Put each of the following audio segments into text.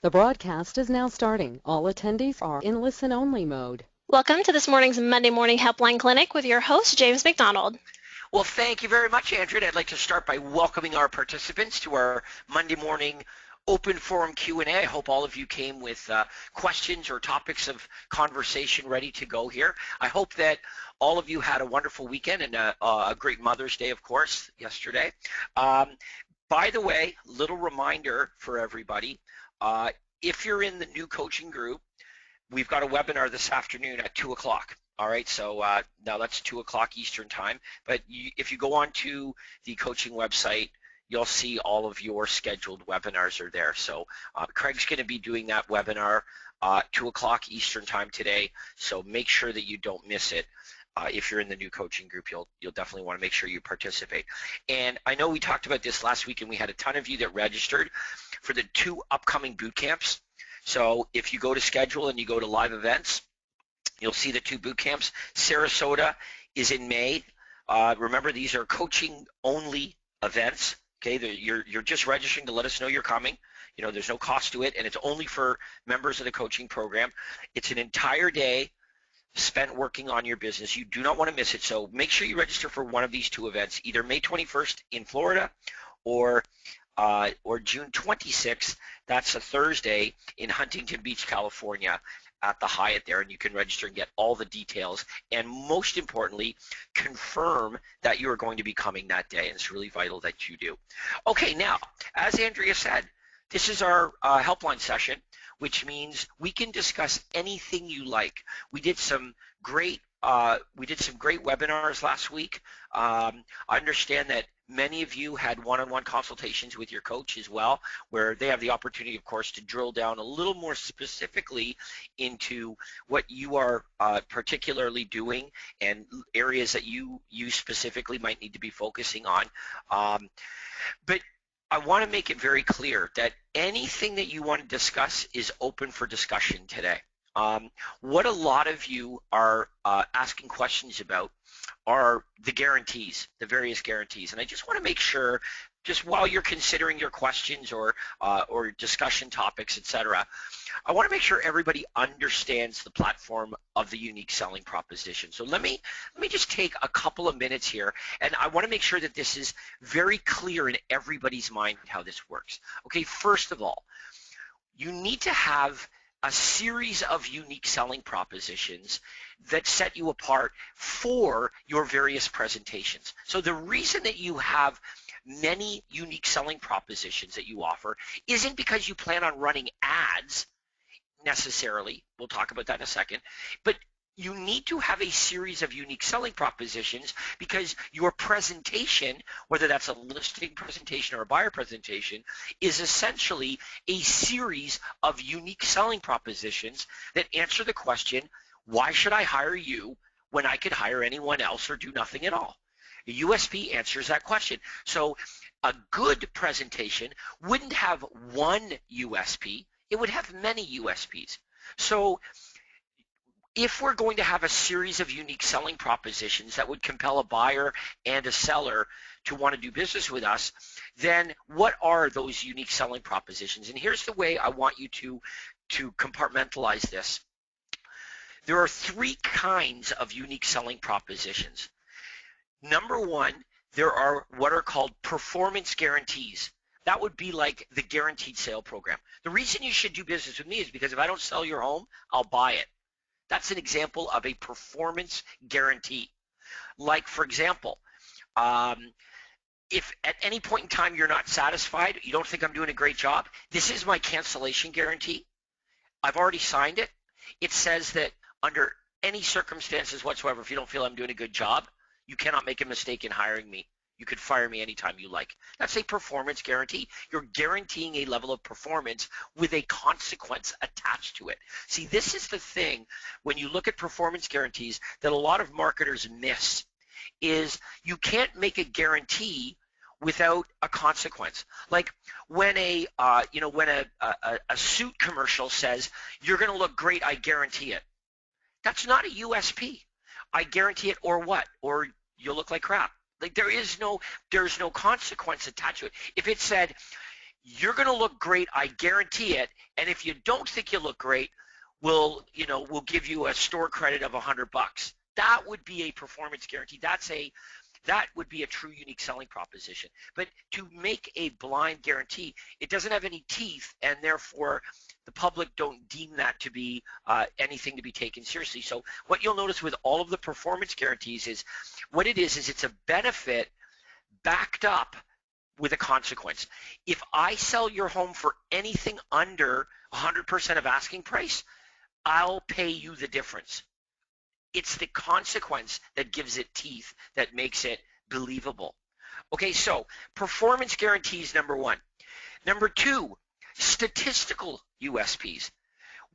The broadcast is now starting. All attendees are in listen-only mode. Welcome to this morning's Monday Morning Helpline Clinic with your host, James McDonald. Well, thank you very much, Andrea. I'd like to start by welcoming our participants to our Monday morning open forum Q&A. I hope all of you came with questions or topics of conversation ready to go here. I hope that all of you had a wonderful weekend and a great Mother's Day, of course, yesterday. By the way, little reminder for everybody, if you're in the new coaching group, we've got a webinar this afternoon at 2 o'clock. All right, so now that's 2 o'clock Eastern time. But if you go on to the coaching website, you'll see all of your scheduled webinars are there. So Craig's going to be doing that webinar 2 o'clock Eastern time today. So make sure that you don't miss it. If you're in the new coaching group, you'll definitely want to make sure you participate. And I know we talked about this last week, and we had a ton of you that registered for the 2 upcoming boot camps. So if you go to schedule and you go to live events, you'll see the 2 boot camps. Sarasota is in May. Remember, these are coaching only events. Okay, you're just registering to let us know you're coming. You know, there's no cost to it, and it's only for members of the coaching program. It's an entire day spent working on your business. You do not want to miss it. So make sure you register for one of these 2 events, either May 21st in Florida or June 26th, that's a Thursday, in Huntington Beach, California at the Hyatt there, and you can register and get all the details, and most importantly, confirm that you are going to be coming that day, and it's really vital that you do. Okay, now, as Andrea said, this is our helpline session, which means we can discuss anything you like. We did some great webinars last week. I understand that many of you had one-on-one consultations with your coach as well, where they have the opportunity, of course, to drill down a little more specifically into what you are particularly doing and areas that you specifically might need to be focusing on. But I want to make it very clear that anything that you want to discuss is open for discussion today. What a lot of you are asking questions about are the guarantees, the various guarantees. And I just want to make sure, just while you're considering your questions or discussion topics, etc., I want to make sure everybody understands the platform of the unique selling proposition. So let me just take a couple of minutes here, and I want to make sure that this is very clear in everybody's mind how this works. Okay, first of all, you need to have a series of unique selling propositions that set you apart for your various presentations. So the reason that you have many unique selling propositions that you offer isn't because you plan on running ads necessarily. We'll talk about that in a second. But you need to have a series of unique selling propositions because your presentation, whether that's a listing presentation or a buyer presentation, is essentially a series of unique selling propositions that answer the question, why should I hire you when I could hire anyone else or do nothing at all? The USP answers that question. So a good presentation wouldn't have one USP, it would have many USPs. So if we're going to have a series of unique selling propositions that would compel a buyer and a seller to want to do business with us, then what are those unique selling propositions? And here's the way I want you to compartmentalize this. There are 3 kinds of unique selling propositions. Number 1, there are what are called performance guarantees. That would be like the guaranteed sale program. The reason you should do business with me is because if I don't sell your home, I'll buy it. That's an example of a performance guarantee. Like, for example, if at any point in time you're not satisfied, you don't think I'm doing a great job, this is my cancellation guarantee. I've already signed it. It says that under any circumstances whatsoever, if you don't feel I'm doing a good job, you cannot make a mistake in hiring me. You could fire me anytime you like. That's a performance guarantee. You're guaranteeing a level of performance with a consequence attached to it. See, this is the thing when you look at performance guarantees that a lot of marketers miss, is you can't make a guarantee without a consequence. Like when a suit commercial says, you're going to look great, I guarantee it. That's not a USP. I guarantee it, or what? Or you'll look like crap. Like there's no consequence attached to it. If it said, you're going to look great, I guarantee it. And if you don't think you look great, we'll give you a store credit of $100. That would be a performance guarantee. That would be a true unique selling proposition. But to make a blind guarantee, it doesn't have any teeth, and therefore the public don't deem that to be anything to be taken seriously. So what you'll notice with all of the performance guarantees is what it is it's a benefit backed up with a consequence. If I sell your home for anything under 100% of asking price, I'll pay you the difference. It's the consequence that gives it teeth, that makes it believable. Okay, so performance guarantees, number one. Number two, statistical USPs.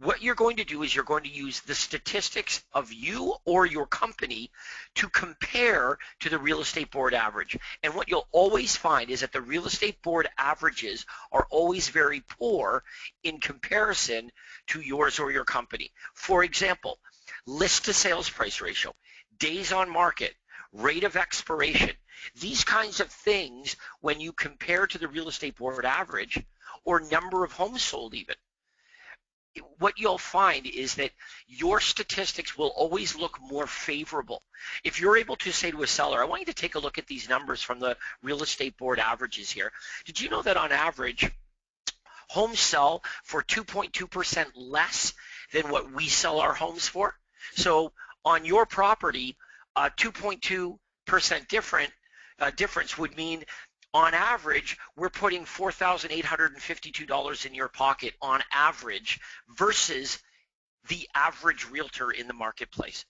What you're going to do is you're going to use the statistics of you or your company to compare to the real estate board average. And what you'll always find is that the real estate board averages are always very poor in comparison to yours or your company. For example, list to sales price ratio, days on market, rate of expiration. These kinds of things, when you compare to the real estate board average or number of homes sold even, what you'll find is that your statistics will always look more favorable. If you're able to say to a seller, I want you to take a look at these numbers from the real estate board averages here. Did you know that on average, homes sell for 2.2% less than what we sell our homes for? So on your property, 2.2% difference would mean on average, we're putting $4,852 in your pocket on average versus the average realtor in the marketplace.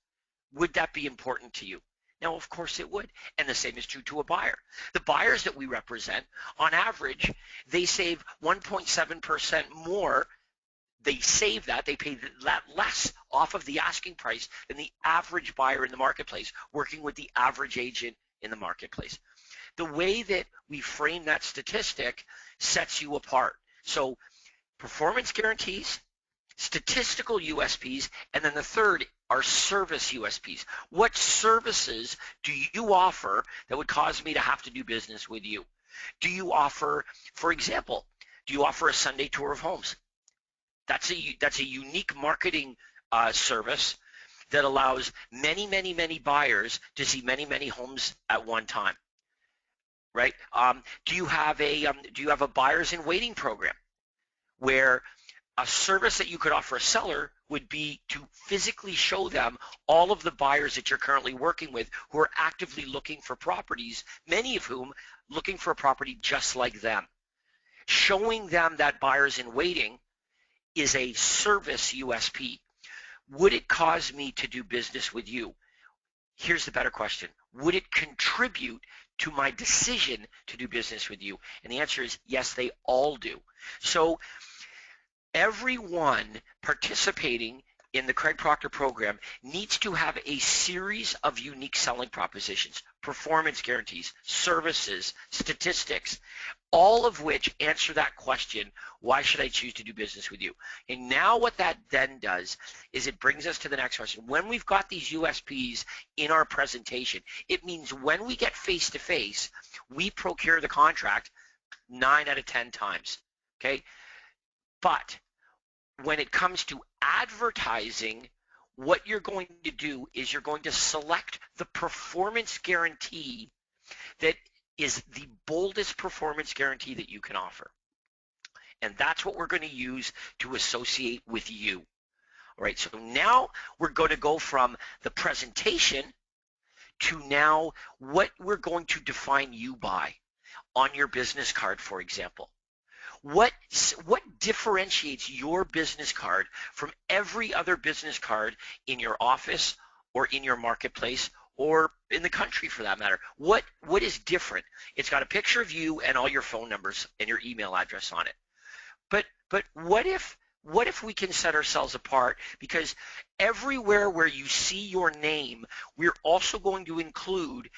Would that be important to you? Now, of course it would, and the same is true to a buyer. The buyers that we represent, on average, they save 1.7% more. They save that, they pay that less off of the asking price than the average buyer in the marketplace, working with the average agent in the marketplace. The way that we frame that statistic sets you apart. So performance guarantees, statistical USPs, and then the third are service USPs. What services do you offer that would cause me to have to do business with you? Do you offer, for example, do you offer a Sunday tour of homes? That's a unique marketing service that allows many buyers to see many homes at one time. Right? Do you have a buyers in waiting program where a service that you could offer a seller would be to physically show them all of the buyers that you're currently working with who are actively looking for properties, many of whom looking for a property just like them. Showing them that buyers in waiting is a service USP. Would it cause me to do business with you? Here's the better question. Would it contribute to my decision to do business with you? And the answer is yes, they all do. So everyone participating in the Craig Proctor program needs to have a series of unique selling propositions, performance guarantees, services, statistics, all of which answer that question, why should I choose to do business with you? And now what that then does is it brings us to the next question. When we've got these USPs in our presentation, it means when we get face-to-face, we procure the contract 9 out of 10 times, okay? But when it comes to advertising, what you're going to do is you're going to select the performance guarantee that is the boldest performance guarantee that you can offer. And that's what we're going to use to associate with you. All right, so now we're going to go from the presentation to now what we're going to define you by on your business card, for example. What differentiates your business card from every other business card in your office or in your marketplace or in the country for that matter? What is different? It's got a picture of you and all your phone numbers and your email address on it. But what if we can set ourselves apart? Because everywhere where you see your name, we're also going to include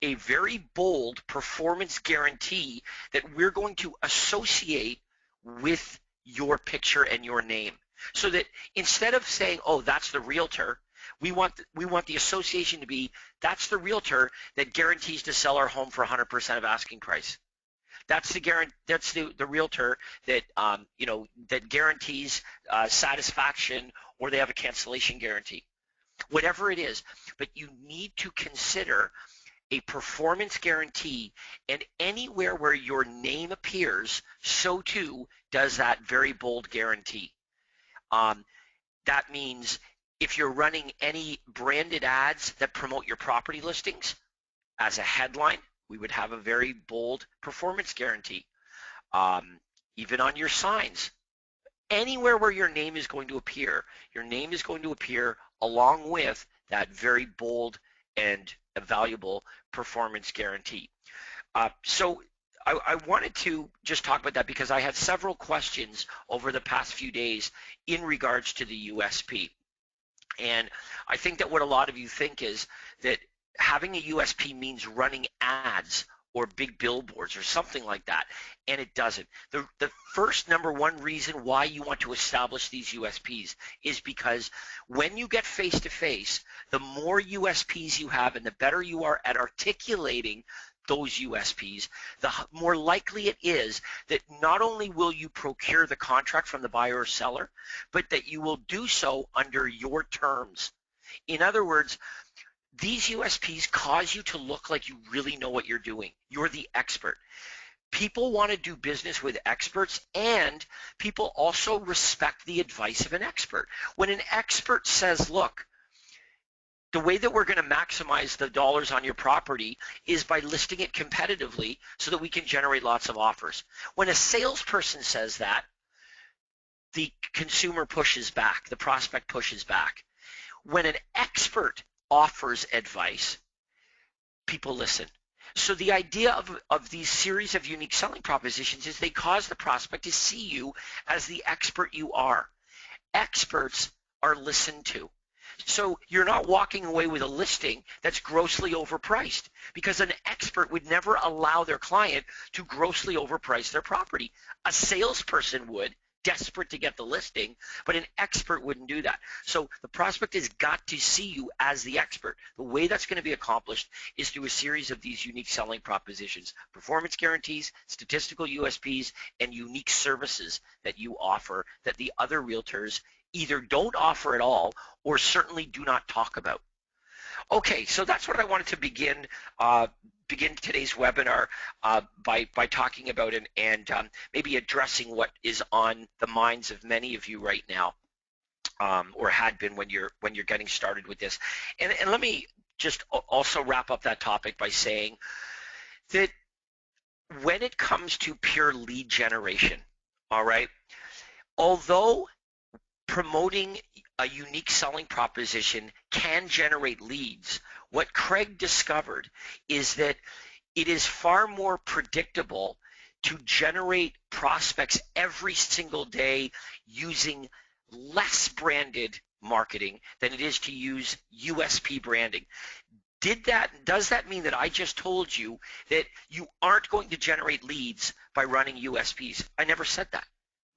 a very bold performance guarantee that we're going to associate with your picture and your name. So that instead of saying, oh, that's the realtor, we want the association to be, that's the realtor that guarantees to sell our home for 100% of asking price. That's the realtor that that guarantees satisfaction, or they have a cancellation guarantee, whatever it is. But you need to consider a performance guarantee, and anywhere where your name appears, so too does that very bold guarantee. That means if you're running any branded ads that promote your property listings, as a headline, we would have a very bold performance guarantee. Even on your signs, anywhere where your name is going to appear, your name is going to appear along with that very bold and a valuable performance guarantee. So I wanted to just talk about that because I had several questions over the past few days in regards to the USP. And I think that what a lot of you think is that having a USP means running ads or big billboards or something like that, and it doesn't. The first number one reason why you want to establish these USPs is because when you get face-to-face, the more USPs you have and the better you are at articulating those USPs, the more likely it is that not only will you procure the contract from the buyer or seller, but that you will do so under your terms. In other words, these USPs cause you to look like you really know what you're doing. You're the expert. People want to do business with experts, and people also respect the advice of an expert. When an expert says, look, the way that we're going to maximize the dollars on your property is by listing it competitively so that we can generate lots of offers. When a salesperson says that, the consumer pushes back, the prospect pushes back. When an expert offers advice, people listen. So the idea of these series of unique selling propositions is they cause the prospect to see you as the expert you are. Experts are listened to. So you're not walking away with a listing that's grossly overpriced, because an expert would never allow their client to grossly overprice their property. A salesperson would, desperate to get the listing, but an expert wouldn't do that. So the prospect has got to see you as the expert. The way that's going to be accomplished is through a series of these unique selling propositions, performance guarantees, statistical USPs, and unique services that you offer that the other realtors either don't offer at all or certainly do not talk about. Okay, so that's what I wanted to begin today's webinar by talking about and maybe addressing what is on the minds of many of you right now, or had been when you're getting started with this. And let me just also wrap up that topic by saying that when it comes to pure lead generation, all right, although promoting a unique selling proposition can generate leads, what Craig discovered is that it is far more predictable to generate prospects every single day using less branded marketing than it is to use USP branding. Does that mean that I just told you that you aren't going to generate leads by running USPs? I never said that.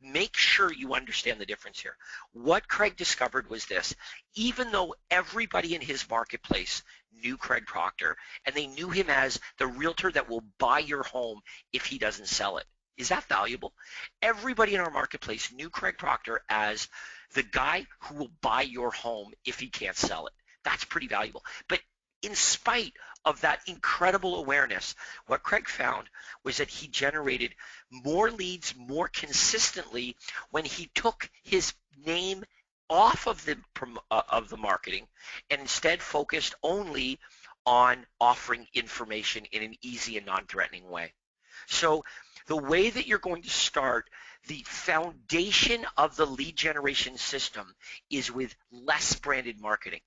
Make sure you understand the difference here. What Craig discovered was this: even though everybody in his marketplace knew Craig Proctor, and they knew him as the realtor that will buy your home if he doesn't sell it. Is that valuable? Everybody in our marketplace knew Craig Proctor as the guy who will buy your home if he can't sell it. That's pretty valuable. But in spite of that incredible awareness, what Craig found was that he generated more leads more consistently when he took his name off of the marketing and instead focused only on offering information in an easy and non-threatening way. So the way that you're going to start the foundation of the lead generation system is with less branded marketing.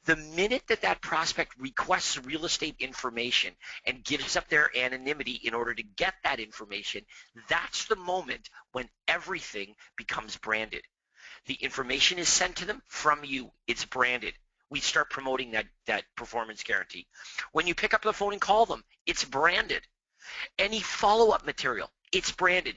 The minute that prospect requests real estate information and gives up their anonymity in order to get that information, that's the moment when everything becomes branded. The information is sent to them from you. It's branded. We start promoting that performance guarantee. When you pick up the phone and call them, it's branded. Any follow-up material, it's branded.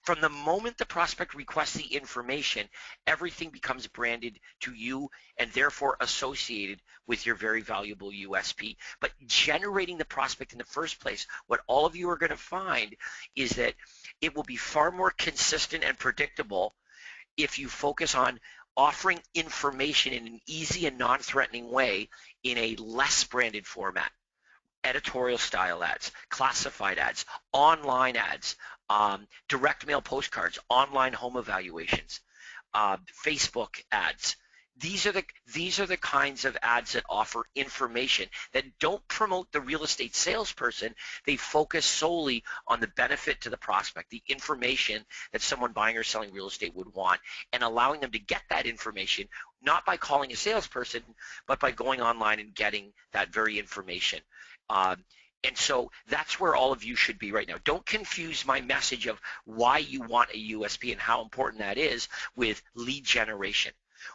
From the moment the prospect requests the information, everything becomes branded to you and therefore associated with your very valuable USP. But generating the prospect in the first place, what all of you are going to find is that it will be far more consistent and predictable if you focus on offering information in an easy and non-threatening way in a less branded format. Editorial style ads, classified ads, online ads, direct mail postcards, online home evaluations, Facebook ads. These are the kinds of ads that offer information that don't promote the real estate salesperson. They focus solely on the benefit to the prospect, the information that someone buying or selling real estate would want, and allowing them to get that information not by calling a salesperson, but by going online and getting that very information. And so that's where all of you should be right now. Don't confuse my message of why you want a USP and how important that is with lead generation.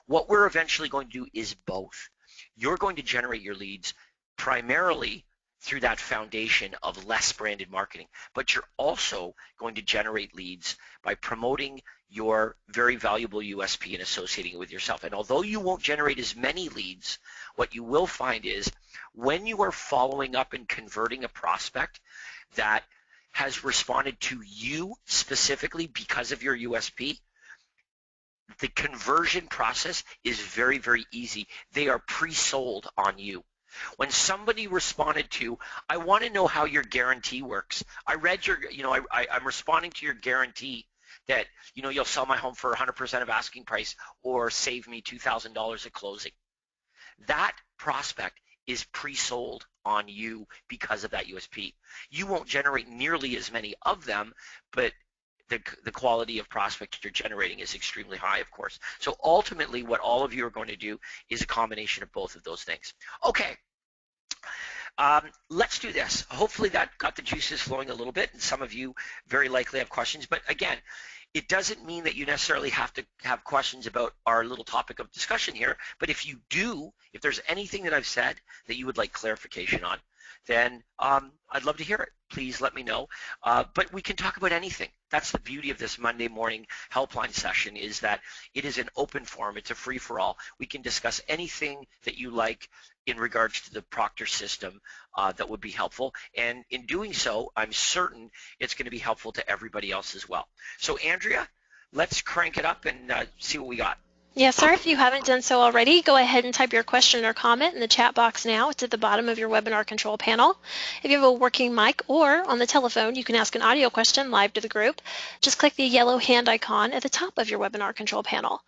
What we're eventually going to do is both. You're going to generate your leads primarily through that foundation of less branded marketing, but you're also going to generate leads by promoting your very valuable USP and associating it with yourself. And although you won't generate as many leads, what you will find is when you are following up and converting a prospect that has responded to you specifically because of your USP, the conversion process is very, very easy. They are pre-sold on you. When somebody responded to, I want to know how your guarantee works. I read your, I'm responding to your guarantee that, you'll sell my home for 100% of asking price or save me $2,000 at closing. That prospect is pre-sold on you because of that USP. You won't generate nearly as many of them, but the quality of prospect you're generating is extremely high, of course. So ultimately, what all of you are going to do is a combination of both of those things. Okay, let's do this. Hopefully that got the juices flowing a little bit, and some of you very likely have questions. But again, it doesn't mean that you necessarily have to have questions about our little topic of discussion here. But if you do, if there's anything that I've said that you would like clarification on, then I'd love to hear it. Please let me know. But we can talk about anything. That's the beauty of this Monday morning helpline session, is that it is an open forum. It's a free-for-all. We can discuss anything that you like in regards to the Proctor system that would be helpful. And in doing so, I'm certain it's going to be helpful to everybody else as well. So Andrea, let's crank it up and see what we got. Yes, sir. If you haven't done so already, go ahead and type your question or comment in the chat box now. It's at the bottom of your webinar control panel. If you have a working mic or on the telephone, you can ask an audio question live to the group. Just click the yellow hand icon at the top of your webinar control panel.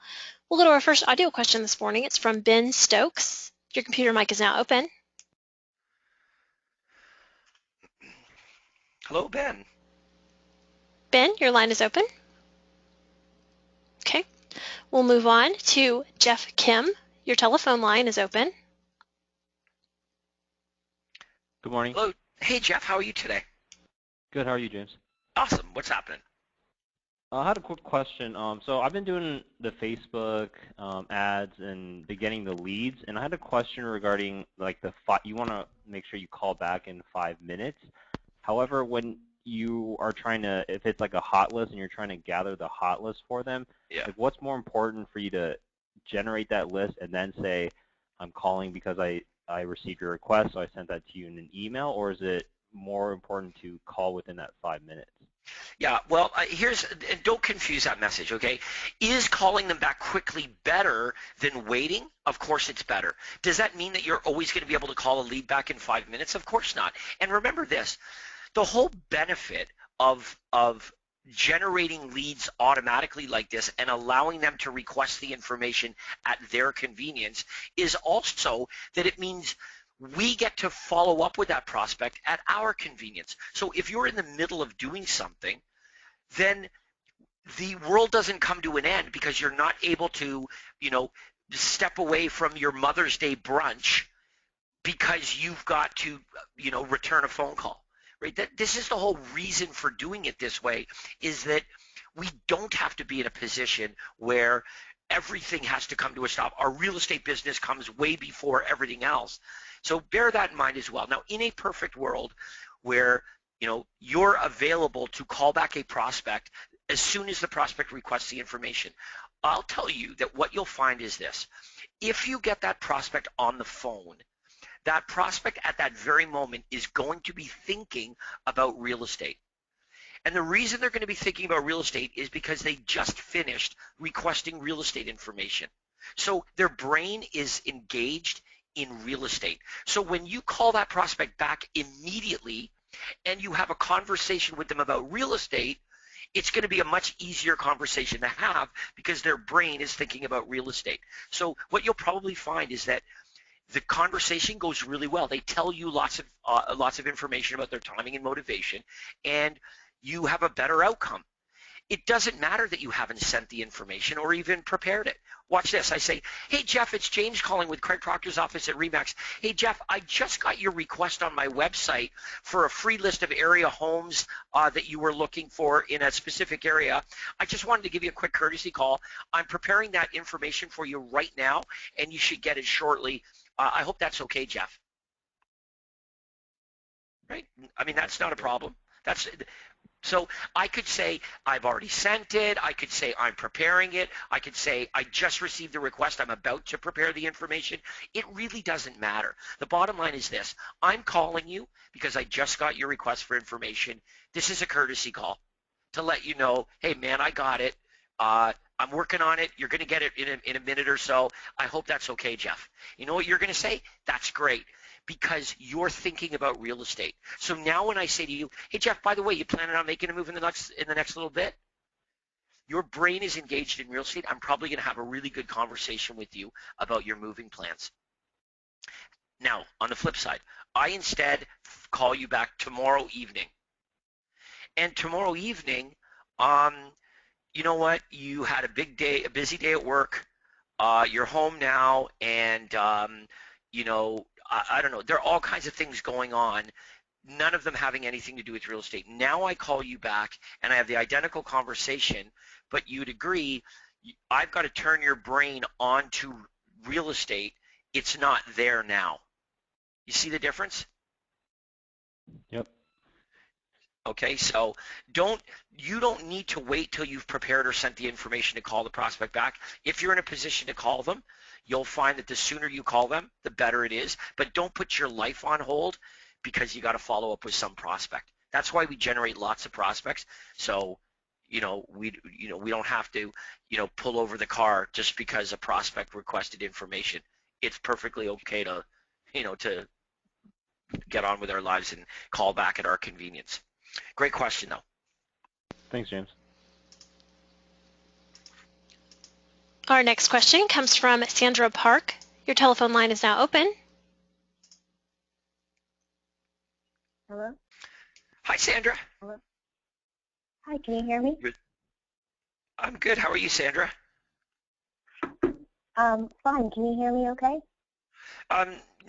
We'll go to our first audio question this morning. It's from Ben Stokes. Your computer mic is now open. Hello, Ben. Ben, your line is open. Okay. We'll move on to Jeff Kim. Your telephone line is open. Good morning. Hello. Hey, Jeff. How are you today? Good. How are you, James? Awesome. What's happening? I had a quick question. So I've been doing the Facebook ads and getting the leads, and I had a question regarding like you want to make sure you call back in 5 minutes. However, when you are trying to, if it's like a hot list and you're trying to gather the hot list for them, like what's more important for you to generate that list and then say, I'm calling because I received your request, so I sent that to you in an email, or is it more important to call within that 5 minutes? Yeah, well, don't confuse that message, okay? Is calling them back quickly better than waiting? Of course it's better. Does that mean that you're always going to be able to call a lead back in 5 minutes? Of course not. And remember this, the whole benefit of generating leads automatically like this and allowing them to request the information at their convenience is also that it means we get to follow up with that prospect at our convenience. So if you're in the middle of doing something, then the world doesn't come to an end because you're not able to, step away from your Mother's Day brunch because you've got to, return a phone call. Right? This is the whole reason for doing it this way, is that we don't have to be in a position where everything has to come to a stop. Our real estate business comes way before everything else. So bear that in mind as well. Now, in a perfect world where you're available to call back a prospect as soon as the prospect requests the information. I'll tell you that what you'll find is this. If you get that prospect on the phone, that prospect at that very moment is going to be thinking about real estate. And the reason they're going to be thinking about real estate is because they just finished requesting real estate information. So their brain is engaged in real estate. So when you call that prospect back immediately and you have a conversation with them about real estate, it's going to be a much easier conversation to have because their brain is thinking about real estate. So what you'll probably find is that the conversation goes really well. They tell you lots of information about their timing and motivation, and you have a better outcome. It doesn't matter that you haven't sent the information or even prepared it. Watch this. I say, hey, Jeff, it's James calling with Craig Proctor's office at RE/MAX. Hey, Jeff, I just got your request on my website for a free list of area homes that you were looking for in a specific area. I just wanted to give you a quick courtesy call. I'm preparing that information for you right now, and you should get it shortly. I hope that's okay, Jeff. Right? I mean, that's not a problem. So I could say, I've already sent it. I could say, I'm preparing it. I could say, I just received the request. I'm about to prepare the information. It really doesn't matter. The bottom line is this. I'm calling you because I just got your request for information. This is a courtesy call to let you know, hey, man, I got it. I'm working on it. You're going to get it in a minute or so. I hope that's okay, Jeff. You know what you're going to say? That's great, because you're thinking about real estate. So now when I say to you, hey, Jeff, by the way, you planning on making a move in the next little bit? Your brain is engaged in real estate. I'm probably going to have a really good conversation with you about your moving plans. Now, on the flip side, I instead call you back tomorrow evening. And tomorrow evening, you know what? You had a big day, a busy day at work. You're home now, and you know, I don't know. There are all kinds of things going on, none of them having anything to do with real estate. Now I call you back, and I have the identical conversation, but you'd agree, I've got to turn your brain onto real estate. It's not there now. You see the difference? Yep. Okay, so you don't need to wait till you've prepared or sent the information to call the prospect back. If you're in a position to call them, you'll find that the sooner you call them, the better it is. But don't put your life on hold because you got to follow up with some prospect. That's why we generate lots of prospects. So, we don't have to, pull over the car just because a prospect requested information. It's perfectly okay to, to get on with our lives and call back at our convenience. Great question, though. Thanks, James. Our next question comes from Sandra Park. Your telephone line is now open. Hello? Hi, Sandra. Hello? Hi, can you hear me? I'm good. How are you, Sandra? Fine. Can you hear me okay?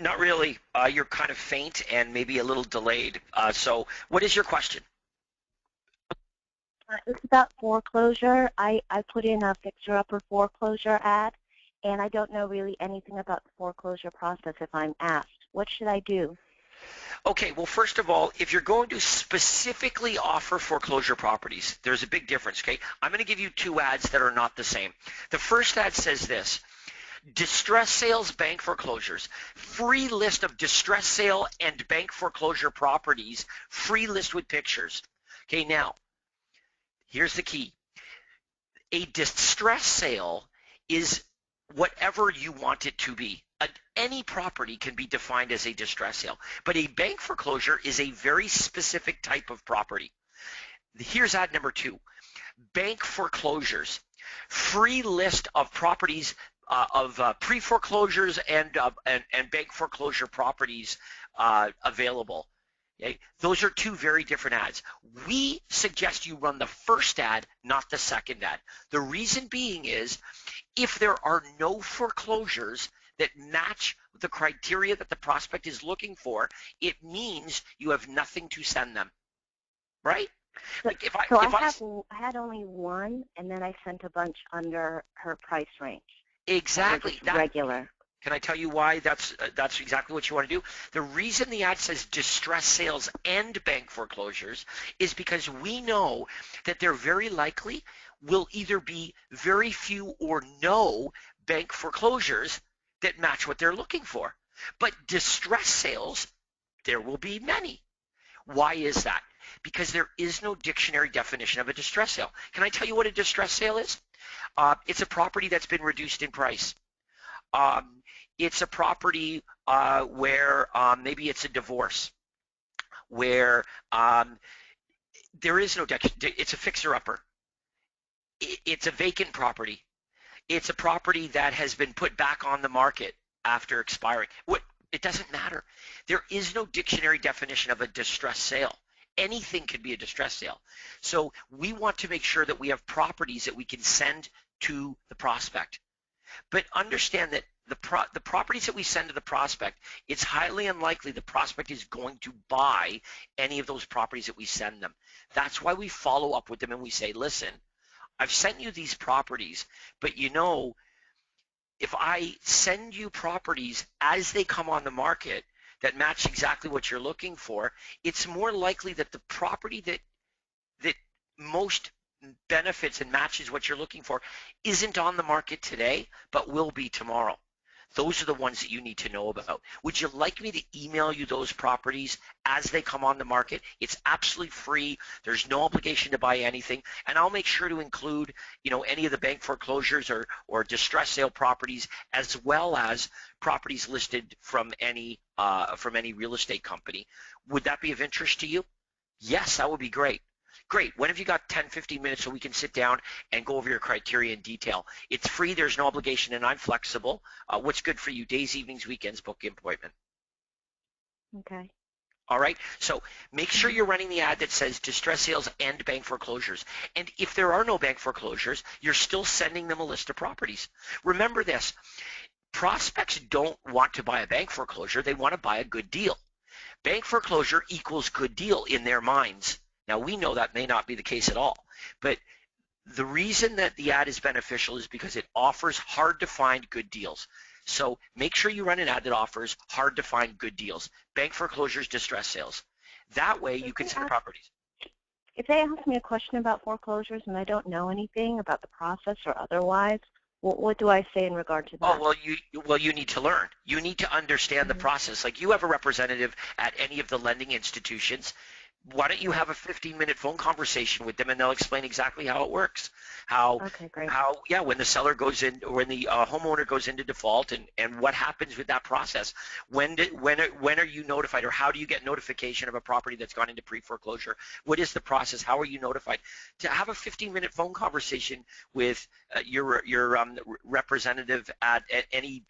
Not really. You're kind of faint and maybe a little delayed. So what is your question? It's about foreclosure. I put in a fixer-upper foreclosure ad, and I don't know really anything about the foreclosure process if I'm asked. What should I do? Okay, well, first of all, if you're going to specifically offer foreclosure properties, there's a big difference, okay? I'm going to give you two ads that are not the same. The first ad says this: distress sales, bank foreclosures, free list of distress sale and bank foreclosure properties, free list with pictures. Okay, now, here's the key. A distress sale is whatever you want it to be. Any property can be defined as a distress sale, but a bank foreclosure is a very specific type of property. Here's ad number 2. Bank foreclosures, free list of properties of pre-foreclosures and bank foreclosure properties available. Okay? Those are two very different ads. We suggest you run the first ad, not the second ad. The reason being is if there are no foreclosures that match the criteria that the prospect is looking for, it means you have nothing to send them, right? Like I had only one, and then I sent a bunch under her price range. Exactly. Regular. Can I tell you why that's exactly what you want to do? The reason the ad says distress sales and bank foreclosures is because we know that there very likely will either be very few or no bank foreclosures that match what they're looking for. But distress sales, there will be many. Why is that? Because there is no dictionary definition of a distress sale. Can I tell you what a distress sale is? It's a property that's been reduced in price. It's a property where maybe it's a divorce, where there is no it's a fixer-upper. It's a vacant property. It's a property that has been put back on the market after expiring. It doesn't matter. There is no dictionary definition of a distress sale. Anything can be a distress sale. So we want to make sure that we have properties that we can send to the prospect. But understand that the properties that we send to the prospect, it's highly unlikely the prospect is going to buy any of those properties that we send them. That's why we follow up with them and we say, listen, I've sent you these properties, but you know, if I send you properties as they come on the market that match exactly what you're looking for, it's more likely that the property that most benefits and matches what you're looking for isn't on the market today, but will be tomorrow. Those are the ones that you need to know about. Would you like me to email you those properties as they come on the market? It's absolutely free. There's no obligation to buy anything, and I'll make sure to include, any of the bank foreclosures or distress sale properties, as well as properties listed from any real estate company. Would that be of interest to you? Yes, that would be great. Great. When have you got 10, 15 minutes so we can sit down and go over your criteria in detail? It's free. There's no obligation, and I'm flexible. What's good for you? Days, evenings, weekends, book an appointment. Okay. All right. So make sure you're running the ad that says distress sales and bank foreclosures. And if there are no bank foreclosures, you're still sending them a list of properties. Remember this. Prospects don't want to buy a bank foreclosure. They want to buy a good deal. Bank foreclosure equals good deal in their minds. Now, we know that may not be the case at all, but the reason that the ad is beneficial is because it offers hard-to-find good deals. So make sure you run an ad that offers hard-to-find good deals. Bank foreclosures, distress sales. That way, you can send properties. If they ask me a question about foreclosures and I don't know anything about the process or otherwise, what do I say in regard to that? Oh, well, you need to learn. You need to understand the process. Like, you have a representative at any of the lending institutions. Why don't you have a 15-minute phone conversation with them, and they'll explain exactly how it works. Okay, great. When the seller goes in, when the homeowner goes into default, and what happens with that process. When are you notified, or how do you get notification of a property that's gone into pre-foreclosure? What is the process? How are you notified? To have a 15-minute phone conversation with your representative at any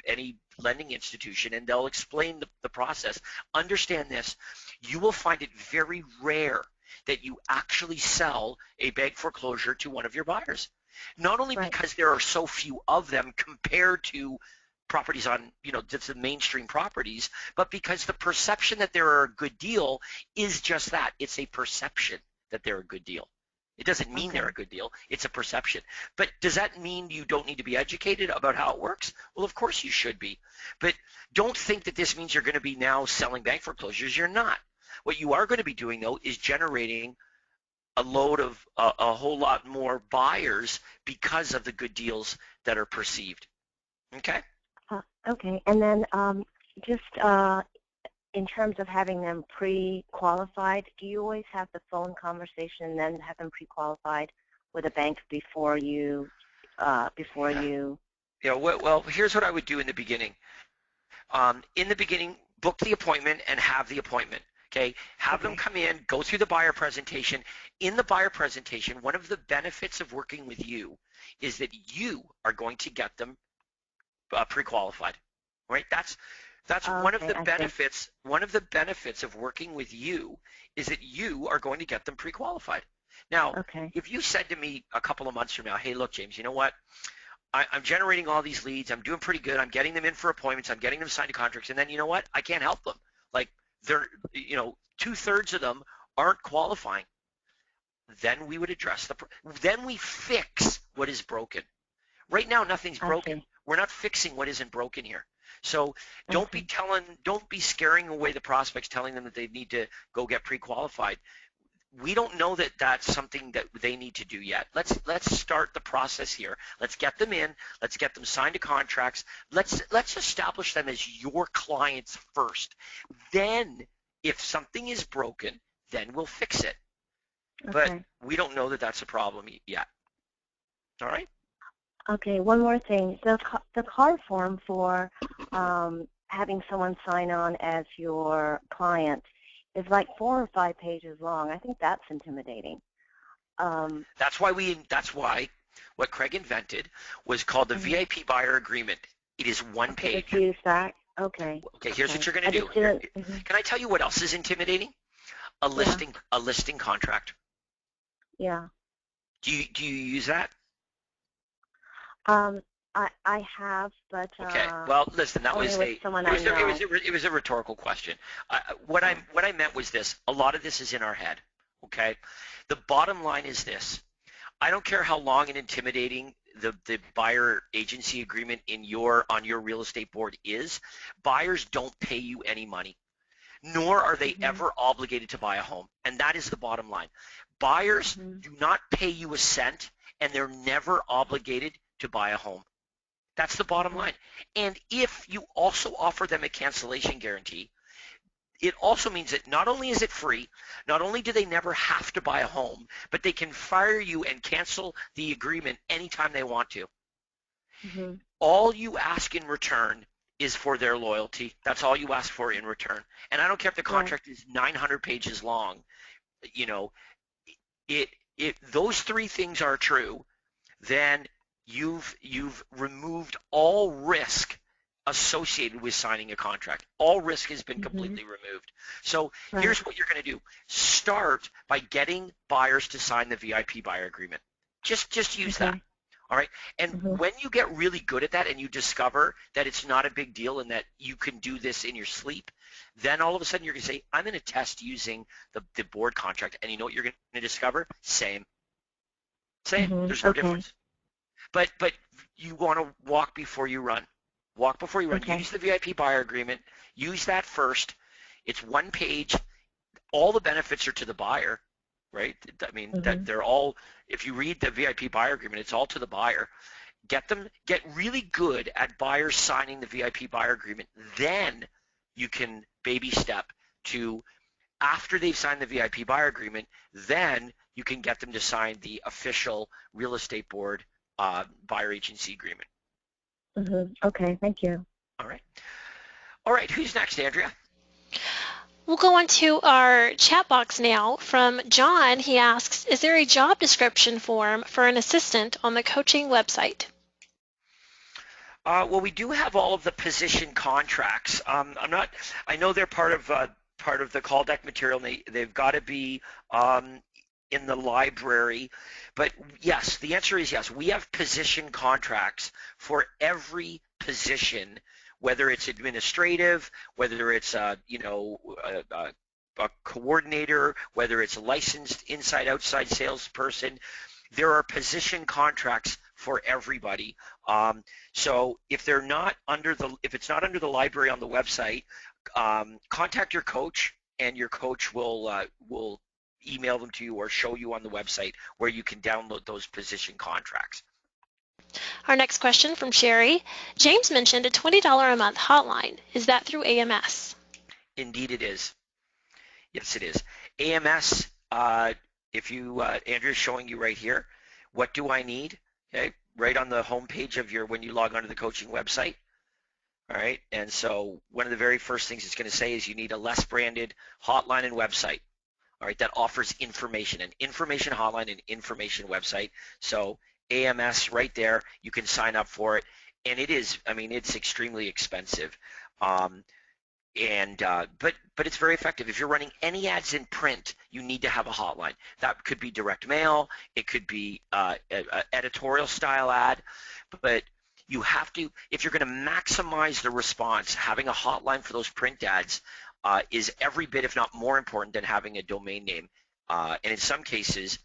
lending institution, and they'll explain the process. Understand this. You will find it very rare that you actually sell a bank foreclosure to one of your buyers. Not only because there are so few of them compared to properties on, just the mainstream properties, but because the perception that they're a good deal is just that. It's a perception that they're a good deal. It doesn't mean they're a good deal. It's a perception. But does that mean you don't need to be educated about how it works? Well, of course you should be. But don't think that this means you're going to be now selling bank foreclosures. You're not. What you are going to be doing, though, is generating a load of a whole lot more buyers because of the good deals that are perceived. Okay? Okay. And then just in terms of having them pre-qualified, do you always have the phone conversation and then have them pre-qualified with a bank before you? Yeah. Well, here's what I would do in the beginning. Book the appointment and have the appointment. Okay. Have them come in, go through the buyer presentation. In the buyer presentation, one of the benefits of working with you is that you are going to get them pre-qualified. Right? That's one of the benefits. One of the benefits of working with you is that you are going to get them pre-qualified. Now, if you said to me a couple of months from now, hey, look, James, you know what? I'm generating all these leads. I'm doing pretty good. I'm getting them in for appointments. I'm getting them signed to contracts. And then, you know what? I can't help them. Like, they're, 2/3 of them aren't qualifying. Then we would address then we fix what is broken. Right now, nothing's broken. We're not fixing what isn't broken here. So don't Okay. don't be scaring away the prospects, telling them that they need to go get pre-qualified. We don't know that that's something that they need to do yet. Let's start the process here. Let's get them in. Let's get them signed to contracts. Let's establish them as your clients first. Then, if something is broken, then we'll fix it. But Okay. we don't know that that's a problem yet. All right? Okay, one more thing. The card form for having someone sign on as your client is like 4 or 5 pages long. I think that's intimidating. That's why what Craig invented was called the VIP buyer agreement. It is one page. Just use that. Okay. Okay, here's what you're going I to just do. didn't. Can I tell you what else is intimidating? A listing contract. Yeah. Do you use that? I have, but Okay. Well, listen, that only was with someone I know. it was a rhetorical question. What I meant was this: a lot of this is in our head. Okay. The bottom line is this: I don't care how long and intimidating the buyer agency agreement on your real estate board is. Buyers don't pay you any money, nor are they ever obligated to buy a home, and that is the bottom line. Buyers do not pay you a cent, and they're never obligated to buy a home. That's the bottom line. And if you also offer them a cancellation guarantee, it also means that not only is it free, not only do they never have to buy a home, but they can fire you and cancel the agreement anytime they want to. All you ask in return is for their loyalty. That's all you ask for in return. And I don't care if the contract is 900 pages long. You know, if those 3 things are true, then you've removed all risk associated with signing a contract. All risk has been completely removed. So here's what you're going to do. Start by getting buyers to sign the VIP buyer agreement. Just use that. All right. And when you get really good at that and you discover that it's not a big deal and that you can do this in your sleep, then all of a sudden you're going to say, I'm going to test using the board contract. And you know what you're going to discover? Same. There's no difference. But you want to walk before you run. Walk before you run. Use the VIP buyer agreement. Use that first. It's 1 page. All the benefits are to the buyer, right? I mean, that they're all, if you read the VIP buyer agreement, it's all to the buyer. Get really good at buyers signing the VIP buyer agreement. Then you can baby step to, after they've signed the VIP buyer agreement, then you can get them to sign the official real estate board buyer agency agreement. Okay, thank you. All right. All right, who's next, Andrea? We'll go on to our chat box now from John. He asks, is there a job description form for an assistant on the coaching website? Well, we do have all of the position contracts. I know they're part of the call deck material. And they've got to be in the library, but yes, the answer is yes. We have position contracts for every position, whether it's administrative, whether it's a coordinator, whether it's a licensed inside-outside salesperson. There are position contracts for everybody. So if it's not under the library on the website, contact your coach, and your coach will email them to you or show you on the website where you can download those position contracts. Our next question from Sherry. James mentioned a $20 a month hotline. Is that through AMS? Indeed it is. Yes, it is. AMS, if you, Andrew's showing you right here, what do I need? Okay, right on the home page of when you log onto the coaching website. All right, and so one of the very first things it's going to say is you need a less branded hotline and website. All right, that offers information, an information hotline and information website. So AMS right there, you can sign up for it, and it's extremely expensive, but it's very effective. If you're running any ads in print, you need to have a hotline. That could be direct mail, it could be an editorial style ad, but you have to, if you're going to maximize the response, having a hotline for those print ads is every bit, if not more important than having a domain name. And in some cases,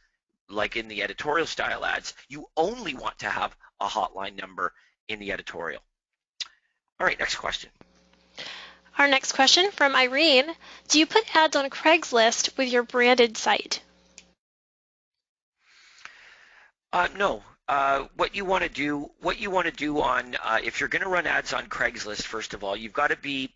like in the editorial style ads, you only want to have a hotline number in the editorial. All right, next question. Our next question from Irene. Do you put ads on Craigslist with your branded site? No. What you want to do on, if you're going to run ads on Craigslist, first of all, you've got to be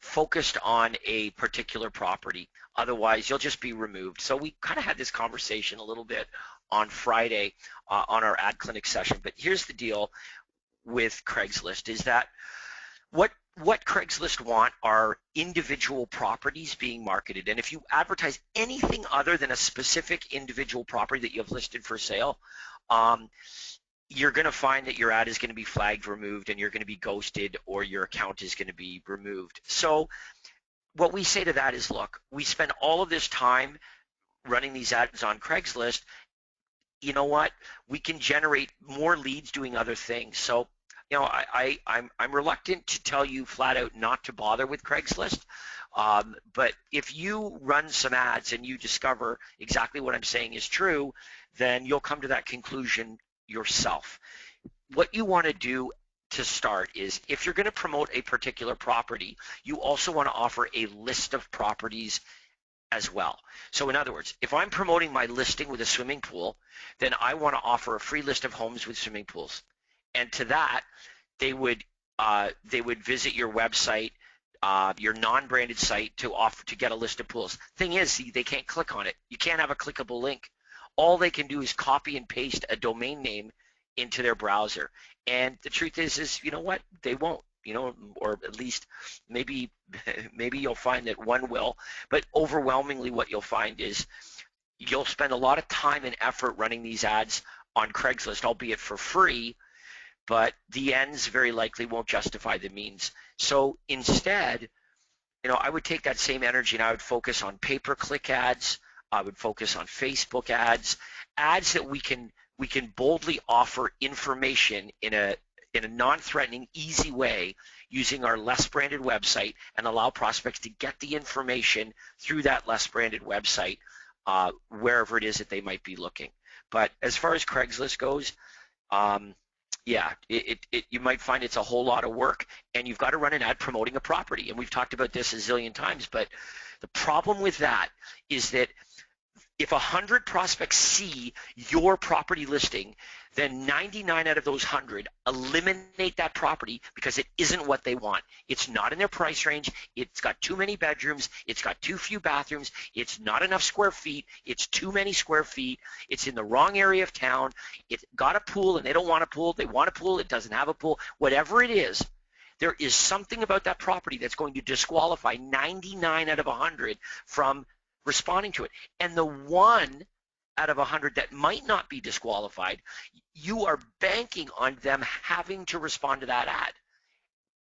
focused on a particular property. Otherwise, you'll just be removed. So we kind of had this conversation a little bit on Friday on our ad clinic session. But here's the deal with Craigslist is that what Craigslist want are individual properties being marketed. And if you advertise anything other than a specific individual property that you have listed for sale, you're going to find that your ad is going to be flagged, removed, and you're going to be ghosted, or your account is going to be removed. So what we say to that is, look, we spend all of this time running these ads on Craigslist. You know what? We can generate more leads doing other things. So I'm reluctant to tell you flat out not to bother with Craigslist, but if you run some ads and you discover exactly what I'm saying is true, then you'll come to that conclusion yourself. What you want to do to start is, if you're going to promote a particular property, you also want to offer a list of properties as well. So in other words, if I'm promoting my listing with a swimming pool, then I want to offer a free list of homes with swimming pools. And to that, they would visit your website, your non-branded site, to get a list of pools. Thing is, they can't click on it. You can't have a clickable link. All they can do is copy and paste a domain name into their browser. And the truth is you know what? They won't. Or at least maybe you'll find that one will. But overwhelmingly, what you'll find is you'll spend a lot of time and effort running these ads on Craigslist, albeit for free, but the ends very likely won't justify the means. So instead, I would take that same energy and I would focus on pay-per-click ads. I would focus on Facebook ads that we can boldly offer information in a non-threatening, easy way using our less branded website, and allow prospects to get the information through that less branded website wherever it is that they might be looking. But as far as Craigslist goes, yeah, you might find it's a whole lot of work, and you've got to run an ad promoting a property. And we've talked about this a zillion times, but the problem with that is that if 100 prospects see your property listing, then 99 out of those 100 eliminate that property because it isn't what they want. It's not in their price range. It's got too many bedrooms. It's got too few bathrooms. It's not enough square feet. It's too many square feet. It's in the wrong area of town. It's got a pool and they don't want a pool. They want a pool. It doesn't have a pool. Whatever it is, there is something about that property that's going to disqualify 99 out of 100 from responding to it. And the 1 out of 100 that might not be disqualified, you are banking on them having to respond to that ad.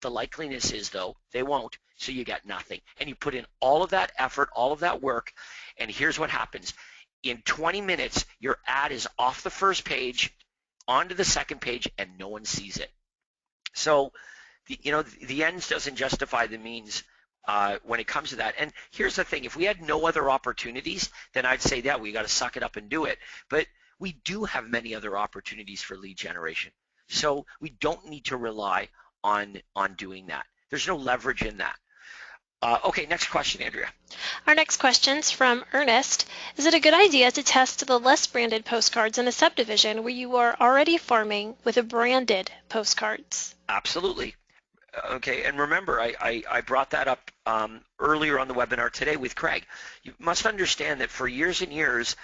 The likeliness is, though, they won't, so you get nothing. And you put in all of that effort, all of that work, and here's what happens. In 20 minutes, your ad is off the first page, onto the second page, and no one sees it. So, the ends doesn't justify the means when it comes to that. And here's the thing, if we had no other opportunities, then I'd say that we got to suck it up and do it. But we do have many other opportunities for lead generation. So we don't need to rely on doing that. There's no leverage in that. Okay, next question, Andrea. Our next question's from Ernest. Is it a good idea to test the less branded postcards in a subdivision where you are already farming with a branded postcards? Absolutely. Okay, and remember, I brought that up earlier on the webinar today with Craig. You must understand that for years and years,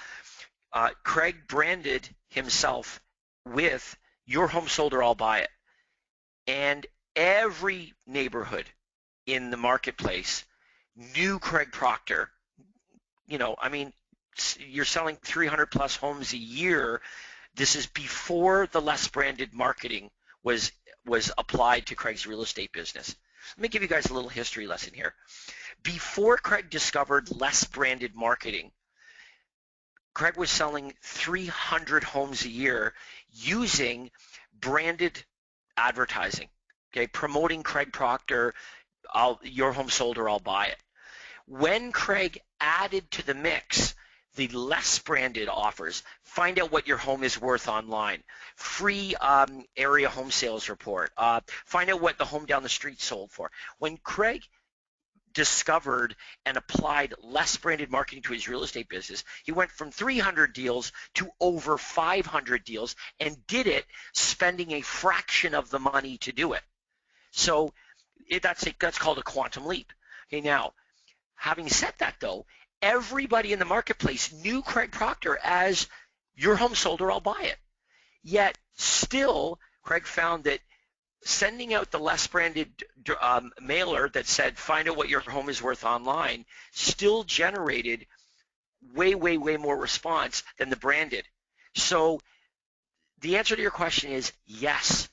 Craig branded himself with "Your home sold or I'll buy it," and every neighborhood in the marketplace knew Craig Proctor. I mean, you're selling 300 plus homes a year. This is before the less branded marketing was applied to Craig's real estate business. Let me give you guys a little history lesson here. Before Craig discovered less branded marketing, Craig was selling 300 homes a year using branded advertising, okay, promoting Craig Proctor, "Your home sold or I'll buy it." When Craig added to the mix the less branded offers. Find out what your home is worth online. Free area home sales report. Find out what the home down the street sold for. When Craig discovered and applied less branded marketing to his real estate business, he went from 300 deals to over 500 deals and did it spending a fraction of the money to do it. So that's called a quantum leap. Okay, now, having said that though, everybody in the marketplace knew Craig Proctor as your home sold or I'll buy it. Yet still, Craig found that sending out the less branded mailer that said find out what your home is worth online still generated way more response than the branded. So the answer to your question is yes,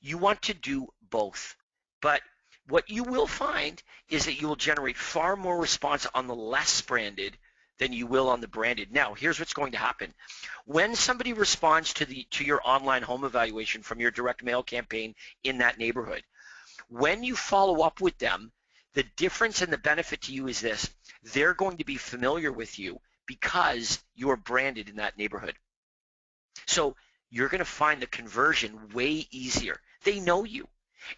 you want to do both. But what you will find is that you will generate far more response on the less branded than you will on the branded. Now, here's what's going to happen. When somebody responds to your online home evaluation from your direct mail campaign in that neighborhood, when you follow up with them, the difference and the benefit to you is this. They're going to be familiar with you because you're branded in that neighborhood. So you're going to find the conversion way easier. They know you.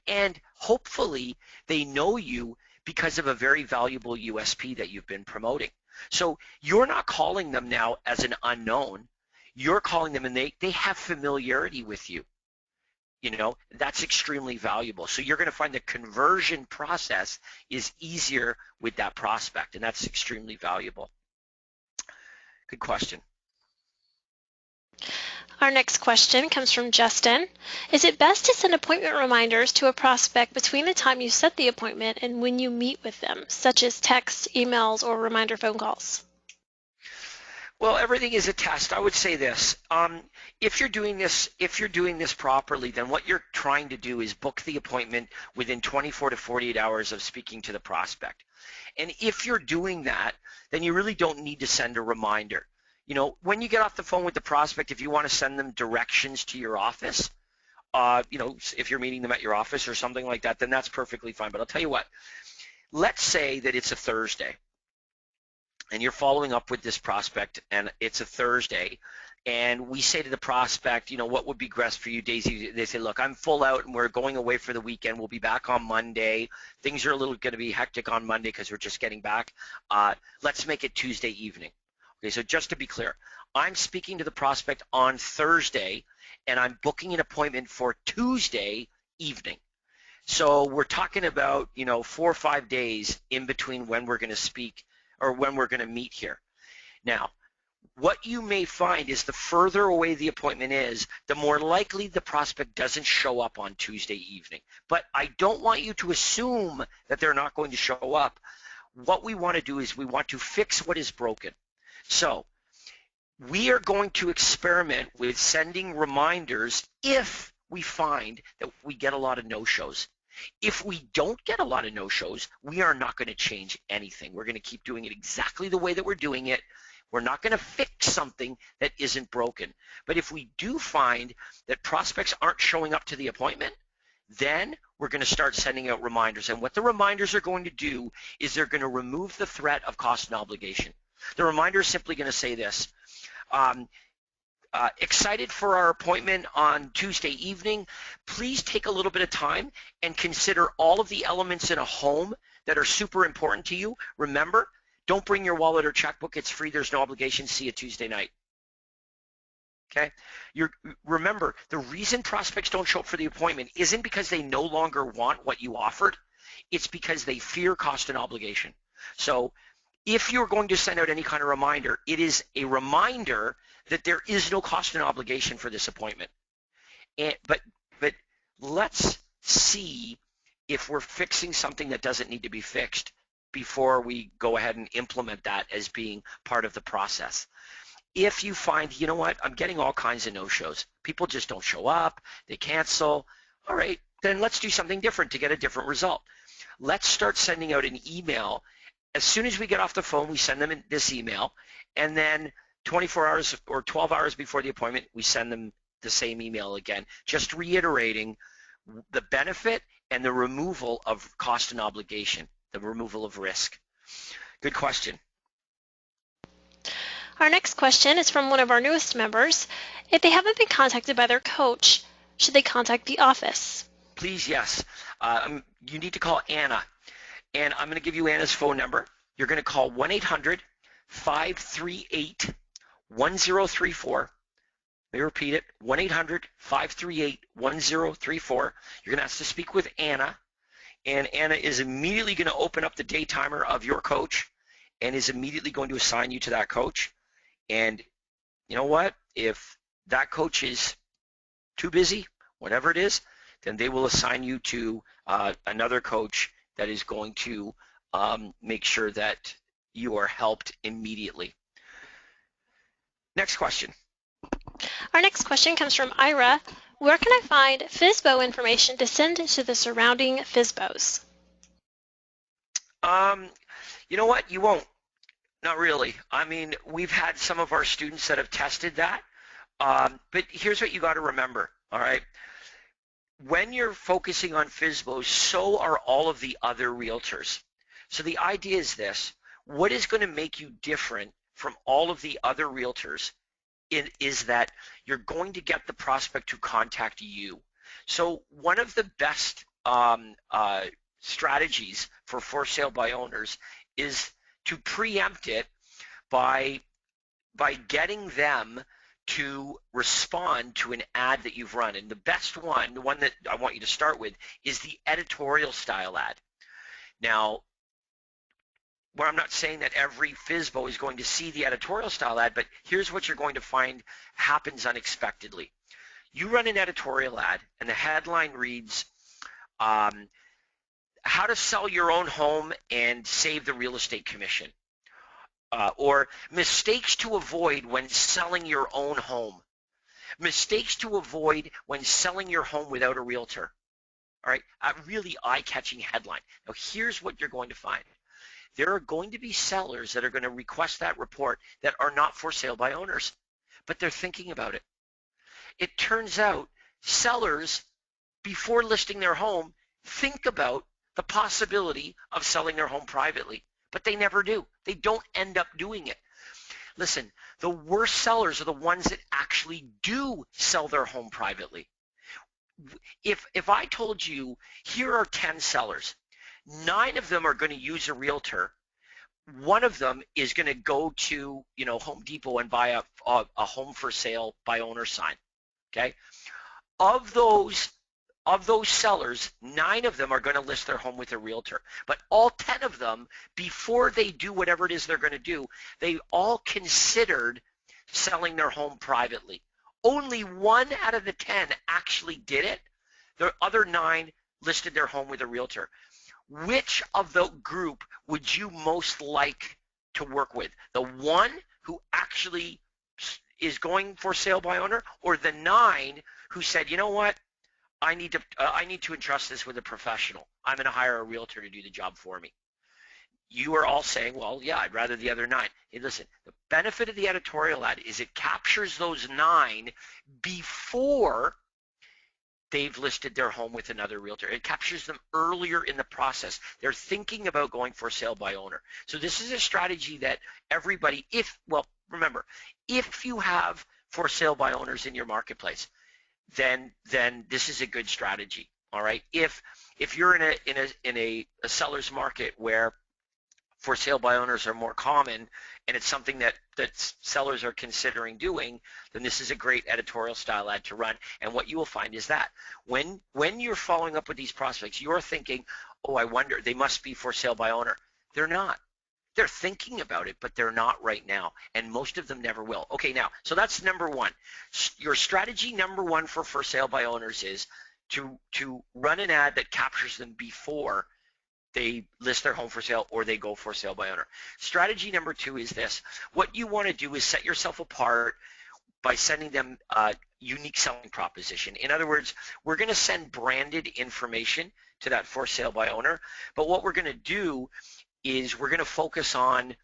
And hopefully they know you because of a very valuable USP that you've been promoting. So you're not calling them now as an unknown. You're calling them and they have familiarity with you. You know, that's extremely valuable. So you're going to find the conversion process is easier with that prospect, and that's extremely valuable. Good question. Our next question comes from Justin. Is it best to send appointment reminders to a prospect between the time you set the appointment and when you meet with them, such as texts, emails, or reminder phone calls? Well, everything is a test. I would say this. If you're doing this properly, then what you're trying to do is book the appointment within 24 to 48 hours of speaking to the prospect. And if you're doing that, then you really don't need to send a reminder. You know, when you get off the phone with the prospect, if you want to send them directions to your office, you know, if you're meeting them at your office or something like that, then that's perfectly fine. But I'll tell you what, let's say that it's a Thursday and you're following up with this prospect and it's a Thursday and we say to the prospect, you know, what would be best for you, Daisy? They say, look, I'm full out and we're going away for the weekend. We'll be back on Monday. Things are a little going to be hectic on Monday because we're just getting back. Let's make it Tuesday evening. Okay, so just to be clear, I'm speaking to the prospect on Thursday and I'm booking an appointment for Tuesday evening. So we're talking about, you know, 4 or 5 days in between when we're going to speak or when we're going to meet here. Now, what you may find is the further away the appointment is, the more likely the prospect doesn't show up on Tuesday evening. But I don't want you to assume that they're not going to show up. What we want to do is we want to fix what is broken. So we are going to experiment with sending reminders if we find that we get a lot of no-shows. If we don't get a lot of no-shows, we are not going to change anything. We're going to keep doing it exactly the way that we're doing it. We're not going to fix something that isn't broken. But if we do find that prospects aren't showing up to the appointment, then we're going to start sending out reminders. And what the reminders are going to do is they're going to remove the threat of cost and obligation. The reminder is simply going to say this. Excited for our appointment on Tuesday evening. Please take a little bit of time and consider all of the elements in a home that are super important to you. Remember, don't bring your wallet or checkbook. It's free. There's no obligation. See you Tuesday night. Okay? Remember, the reason prospects don't show up for the appointment isn't because they no longer want what you offered. It's because they fear cost and obligation. So if you're going to send out any kind of reminder, it is a reminder that there is no cost and obligation for this appointment. But let's see if we're fixing something that doesn't need to be fixed before we go ahead and implement that as being part of the process. If you find, you know what, I'm getting all kinds of no-shows. People just don't show up, they cancel. All right, then let's do something different to get a different result. Let's start sending out an email. As soon as we get off the phone, we send them this email, and then 24 hours or 12 hours before the appointment, we send them the same email again, just reiterating the benefit and the removal of cost and obligation, the removal of risk. Good question. Our next question is from one of our newest members. If they haven't been contacted by their coach, should they contact the office? Please, yes. You need to call Anna. And I'm going to give you Anna's phone number. You're going to call 1-800-538-1034. Let me repeat it, 1-800-538-1034. You're going to ask to speak with Anna, and Anna is immediately going to open up the day timer of your coach and is immediately going to assign you to that coach. And you know what? If that coach is too busy, whatever it is, then they will assign you to another coach that is going to make sure that you are helped immediately. Next question. Our next question comes from Ira. Where can I find FSBO information to send to the surrounding FSBOs? You know what? You won't. Not really. I mean, we've had some of our students that have tested that, but here's what you got to remember, all right? When you're focusing on FSBOs, so are all of the other realtors. So the idea is this: what is going to make you different from all of the other realtors is that you're going to get the prospect to contact you. So one of the best strategies for sale by owners is to preempt it by getting them to respond to an ad that you've run. And the best one, the one that I want you to start with, is the editorial style ad. Now, where I'm not saying that every FSBO is going to see the editorial style ad, but here's what you're going to find happens unexpectedly. You run an editorial ad and the headline reads, how to sell your own home and save the real estate commission. Or mistakes to avoid when selling your own home. Mistakes to avoid when selling your home without a realtor. All right, a really eye-catching headline. Now here's what you're going to find. There are going to be sellers that are going to request that report that are not for sale by owners, but they're thinking about it. It turns out sellers, before listing their home, think about the possibility of selling their home privately, but they never do. They don't end up doing it. Listen, the worst sellers are the ones that actually do sell their home privately. If I told you, here are 10 sellers, 9 of them are going to use a realtor. One of them is going to go to, Home Depot and buy a home for sale by owner sign. Okay, of those sellers, 9 of them are going to list their home with a realtor. But all 10 of them, before they do whatever it is they're going to do, they all considered selling their home privately. Only 1 out of the 10 actually did it. The other 9 listed their home with a realtor. Which of the group would you most like to work with? The one who actually is going for sale by owner, or the 9 who said, you know what, I need to entrust this with a professional. I'm going to hire a realtor to do the job for me. You are all saying, well, yeah, I'd rather the other 9. Hey, listen, the benefit of the editorial ad is it captures those 9 before they've listed their home with another realtor. It captures them earlier in the process. They're thinking about going for sale by owner. So this is a strategy that everybody, remember, if you have for sale by owners in your marketplace, then this is a good strategy. All right. If you're in a seller's market where for sale by owners are more common and it's something that sellers are considering doing, then this is a great editorial style ad to run. And what you will find is that when you're following up with these prospects, you're thinking, oh, I wonder, they must be for sale by owner. They're not. They're thinking about it, but they're not right now, and most of them never will. Okay, now, so that's number 1. Your strategy number 1 for sale by owners is to run an ad that captures them before they list their home for sale or they go for sale by owner. Strategy number 2 is this. What you want to do is set yourself apart by sending them a unique selling proposition. In other words, we're going to send branded information to that for sale by owner, but what we're going to do is we're going to focus on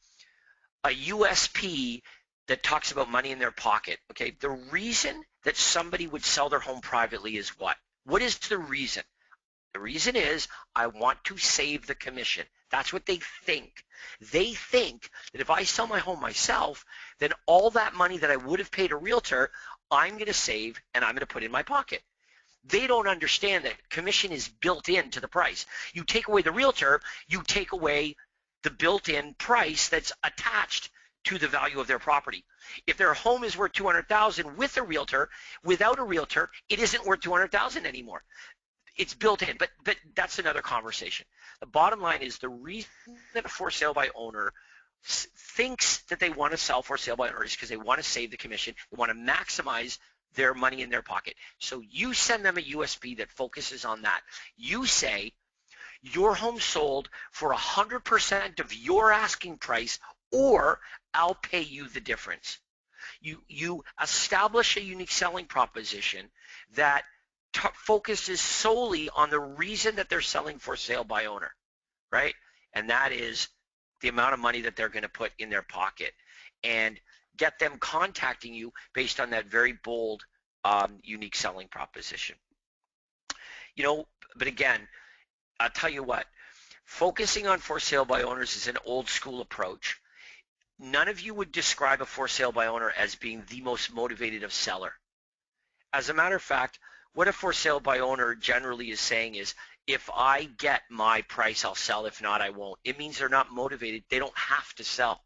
a USP that talks about money in their pocket. Okay, the reason that somebody would sell their home privately is what? What is the reason? The reason is I want to save the commission. That's what they think. They think that if I sell my home myself, then all that money that I would have paid a realtor, I'm going to save and I'm going to put in my pocket. They don't understand that commission is built into the price. You take away the realtor, you take away the built-in price that's attached to the value of their property. If their home is worth $200,000 with a realtor, without a realtor, it isn't worth $200,000 anymore. It's built in, but that's another conversation. The bottom line is the reason that a for sale by owner thinks that they want to sell for sale by owner is because they want to save the commission. They want to maximize their money in their pocket. So you send them a USB that focuses on that. You say, your home sold for 100% of your asking price, or I'll pay you the difference. You establish a unique selling proposition that focuses solely on the reason that they're selling for sale by owner, right? And that is the amount of money that they're going to put in their pocket, and get them contacting you based on that very bold, unique selling proposition. You know, but again, I'll tell you what, focusing on for sale by owners is an old school approach. None of you would describe a for sale by owner as being the most motivated of seller. As a matter of fact, what a for sale by owner generally is saying is, if I get my price, I'll sell. If not, I won't. It means they're not motivated. They don't have to sell.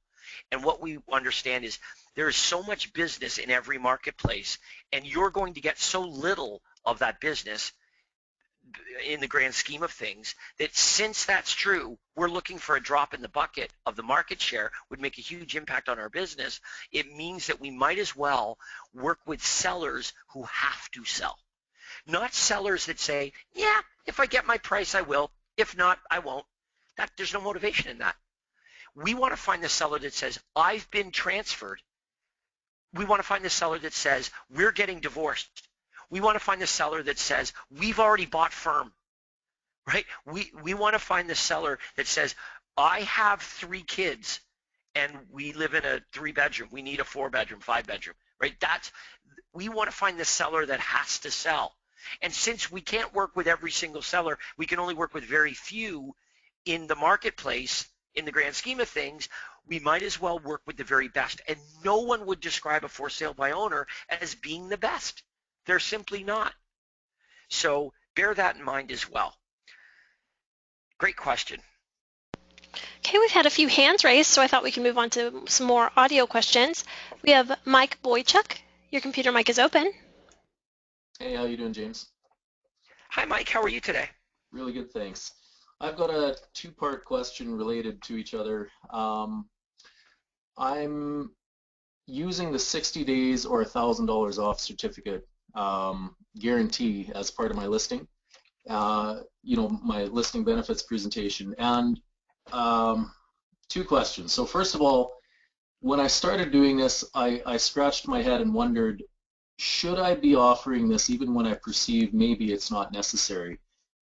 And what we understand is there is so much business in every marketplace, and you're going to get so little of that business in the grand scheme of things, that since that's true, we're looking for a drop in the bucket of the market share would make a huge impact on our business. It means that we might as well work with sellers who have to sell, not sellers that say, yeah, if I get my price, I will. If not, I won't. There's no motivation in that. We want to find the seller that says, I've been transferred. We want to find the seller that says, we're getting divorced. We want to find the seller that says, we've already bought firm, right? We want to find the seller that says, I have 3 kids and we live in a 3-bedroom. We need a 4-bedroom, 5-bedroom, right? We want to find the seller that has to sell. And since we can't work with every single seller, we can only work with very few in the marketplace. In the grand scheme of things, we might as well work with the very best. And no one would describe a for sale by owner as being the best. They're simply not. So bear that in mind as well. Great question. Okay, we've had a few hands raised, so I thought we could move on to some more audio questions. We have Mike Boychuk. Your computer mic is open. Hey, how you doing, James? Hi, Mike. How are you today? Really good, thanks. I've got a 2-part question related to each other. I'm using the 60 days or $1,000 off certificate guarantee as part of my listing, you know, my listing benefits presentation. And 2 questions. So first of all, when I started doing this, I scratched my head and wondered, should I be offering this even when I perceive maybe it's not necessary?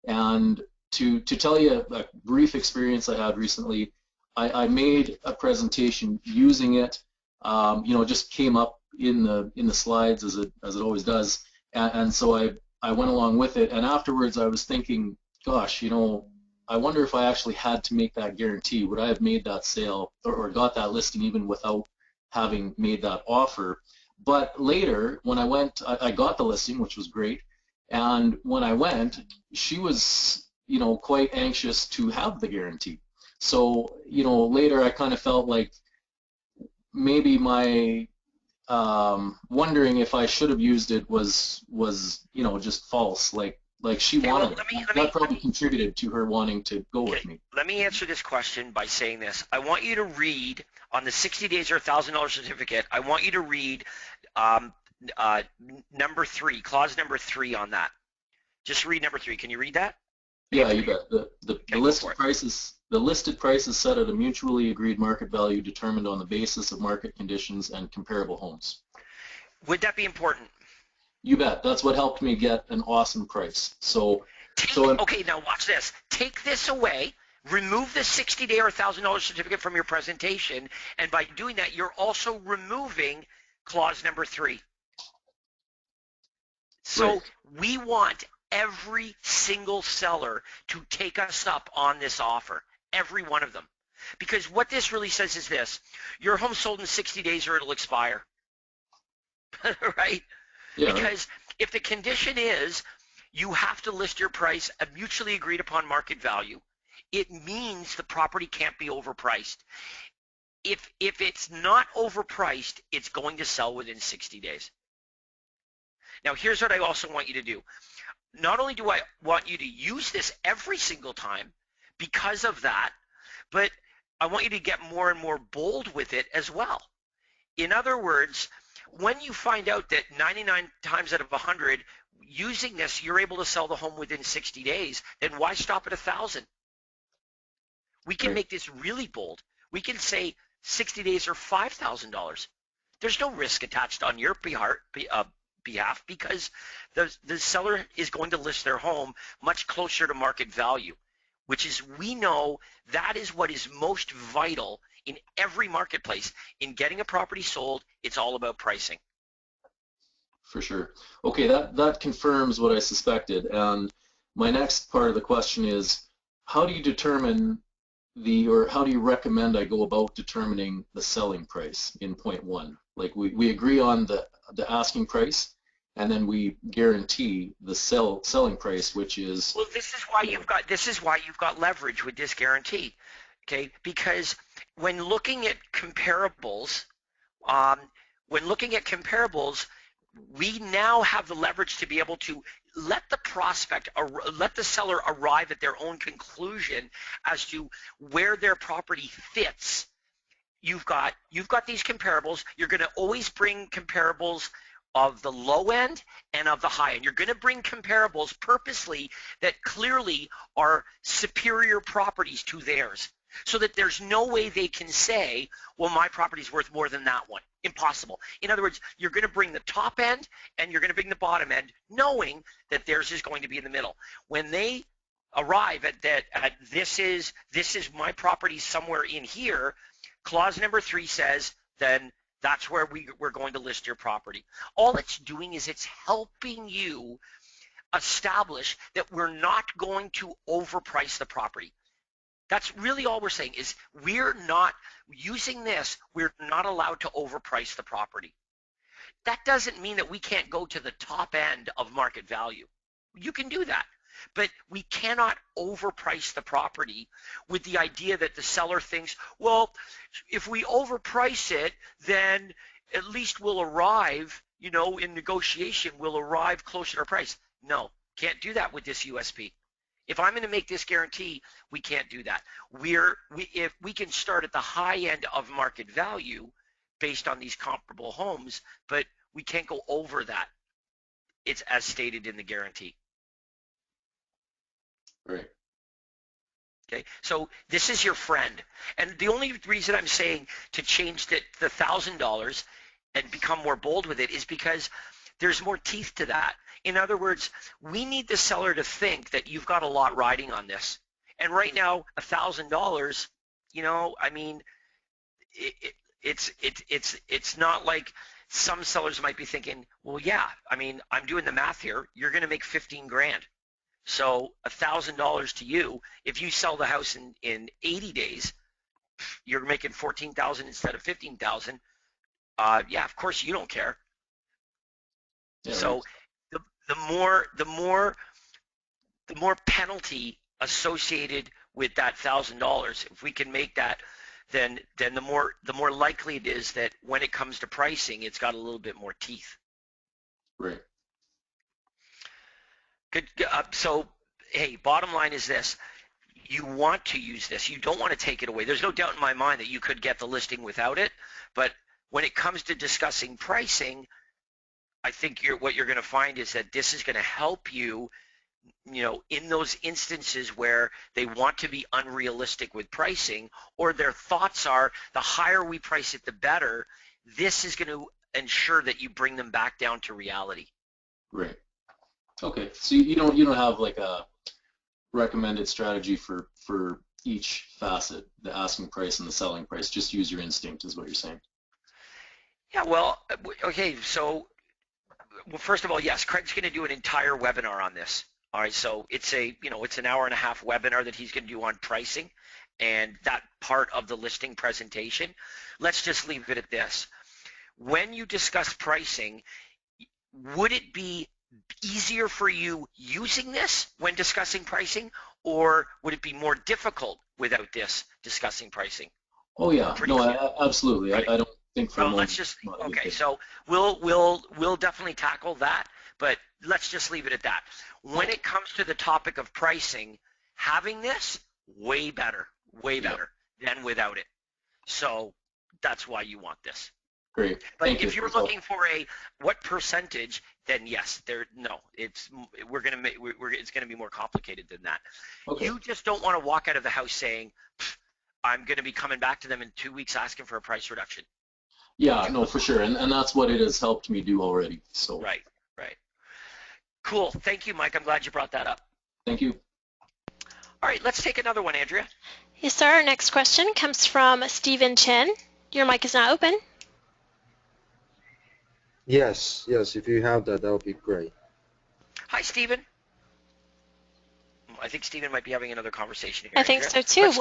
And to tell you a brief experience I had recently, I made a presentation using it. You know, it just came up in the slides as it always does, and so I went along with it. And afterwards, I was thinking, gosh, you know, I wonder if I actually had to make that guarantee. Would I have made that sale or got that listing even without having made that offer? But later, when I went, I got the listing, which was great. And when I went, she was, you know, quite anxious to have the guarantee. So, you know, later I kind of felt like maybe my wondering if I should have used it was you know, just false. Like she wanted it. That probably contributed to her wanting to go with me. Let me answer this question by saying this. I want you to read on the 60 days or $1,000 certificate. I want you to read number 3, clause number 3 on that. Just read number 3. Can you read that? Yeah, you bet. The listed price is set at a mutually agreed market value determined on the basis of market conditions and comparable homes. Would that be important? You bet. That's what helped me get an awesome price. Okay, now watch this. Take this away. Remove the 60-day or $1,000 certificate from your presentation, and by doing that, you're also removing clause number 3. So right. We want every single seller to take us up on this offer. every one of them. Because what this really says is this: your home sold in 60 days or it'll expire. Right? Yeah, Because if the condition is you have to list your price at mutually agreed upon market value, it means the property can't be overpriced. If it's not overpriced, it's going to sell within 60 days. Now, here's what I also want you to do. Not only do I want you to use this every single time because of that, but I want you to get more and more bold with it as well. In other words, when you find out that 99 times out of 100, using this, you're able to sell the home within 60 days, then why stop at 1,000? We can make this really bold. We can say 60 days or $5,000. There's no risk attached on your behalf because the seller is going to list their home much closer to market value, which is, we know that is what is most vital in every marketplace. In getting a property sold, it's all about pricing. for sure. Okay, that confirms what I suspected. And my next part of the question is, how do you determine or how do you recommend I go about determining the selling price in point one? Like we agree on the asking price, and then we guarantee the selling price, which is, well, this is why you've got leverage with this guarantee, okay? Because when looking at comparables, we now have the leverage to be able to let the seller arrive at their own conclusion as to where their property fits. You've got these comparables. You're going to always bring comparables of the low end and of the high end. You're going to bring comparables purposely that clearly are superior properties to theirs, so that there's no way they can say, well, my property's worth more than that one. Impossible. In other words, you're going to bring the top end and you're going to bring the bottom end, knowing that theirs is going to be in the middle. When they arrive at this is my property somewhere in here, clause number 3 says, then that's where we're going to list your property. All it's doing is it's helping you establish that we're not going to overprice the property. That's really all we're saying, is we're not using this, we're not allowed to overprice the property. That doesn't mean that we can't go to the top end of market value. You can do that, but we cannot overprice the property with the idea that the seller thinks, well, if we overprice it, then at least we'll arrive, in negotiation, we'll arrive closer to our price. No, can't do that with this USP. If I'm going to make this guarantee, we can't do that. If we can start at the high end of market value based on these comparable homes, but we can't go over that. It's as stated in the guarantee. right. Okay, so this is your friend, and the only reason I'm saying to change the $1,000 and become more bold with it is because there's more teeth to that. In other words, we need the seller to think that you've got a lot riding on this. And right now, $1,000, I mean, it's not like some sellers might be thinking, well, yeah, I mean, I'm doing the math here. You're going to make 15 grand. So $1,000 to you, if you sell the house in 80 days, you're making 14,000 instead of 15,000. Yeah, of course you don't care. Yeah, So right. the more penalty associated with that $1,000, if we can make that, then the more likely it is that when it comes to pricing, it's got a little bit more teeth. Right. Good. So, hey, bottom line is this: you want to use this. You don't want to take it away. There's no doubt in my mind that you could get the listing without it, but when it comes to discussing pricing, I think what you're going to find is that this is going to help you, in those instances where they want to be unrealistic with pricing, or their thoughts are the higher we price it, the better. This is going to ensure that you bring them back down to reality. Right. Okay. So you don't have like a recommended strategy for each facet, the asking price and the selling price. Just use your instinct, is what you're saying. Yeah. Well, okay. So, first of all, yes, Craig's going to do an entire webinar on this. All right, so it's an hour and a half webinar that he's going to do on pricing, and that part of the listing presentation. Let's just leave it at this. When you discuss pricing, would it be easier for you using this when discussing pricing, or would it be more difficult without this discussing pricing? Oh yeah, no, absolutely. Right. I don't think for a moment. Let's just, okay, so we'll definitely tackle that, but let's just leave it at that. When it comes to the topic of pricing, having this, way better than without it. So that's why you want this. Great. But Thank if you. you're looking for a what percentage, then yes, it's gonna be more complicated than that. Okay. You just don't want to walk out of the house saying, I'm gonna be coming back to them in 2 weeks asking for a price reduction. Yeah, no, for sure, and that's what it has helped me do already. So right. Cool. Thank you, Mike. I'm glad you brought that up. Thank you. All right, let's take another one, Andrea. Yes, sir. Our next question comes from Stephen Chen. Your mic is now open. Yes, if you have that would be great. Hi, Stephen. I think Stephen might be having another conversation here. I think so too.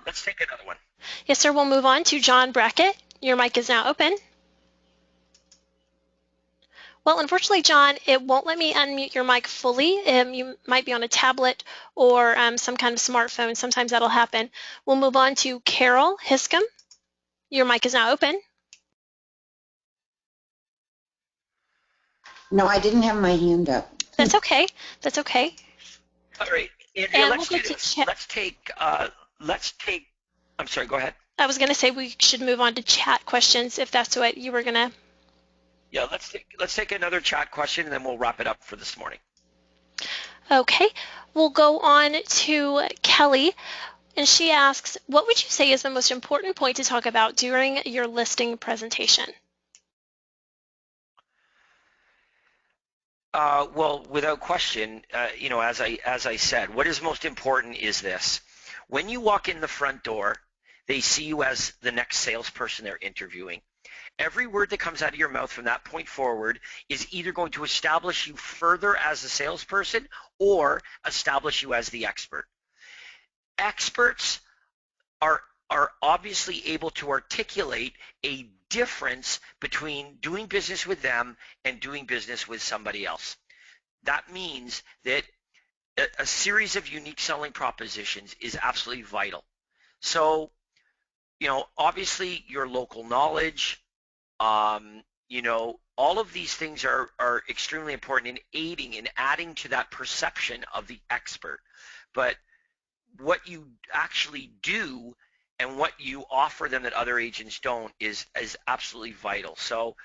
Let's take another one. Yes, sir. We'll move on to John Brackett. Your mic is now open. Well, unfortunately, John, it won't let me unmute your mic fully. You might be on a tablet or some kind of smartphone. Sometimes that'll happen. We'll move on to Carol Hiscom. Your mic is now open. No, I didn't have my hand up. That's okay. That's okay. All right, Andrea, And let's do this. Let's take, I'm sorry, go ahead. I was going to say we should move on to chat questions if that's what you were going to. Yeah, let's take another chat question and then we'll wrap it up for this morning. Okay, we'll go on to Kelly, and she asks, what would you say is the most important point to talk about during your listing presentation? Well, without question, as I said, what is most important is this. When you walk in the front door, they see you as the next salesperson they're interviewing. Every word that comes out of your mouth from that point forward is either going to establish you further as a salesperson or establish you as the expert. Experts are obviously able to articulate a difference between doing business with them and doing business with somebody else. That means that a series of unique selling propositions is absolutely vital. So, obviously your local knowledge, all of these things are extremely important in aiding and adding to that perception of the expert. But what you actually do and what you offer them that other agents don't is absolutely vital. So,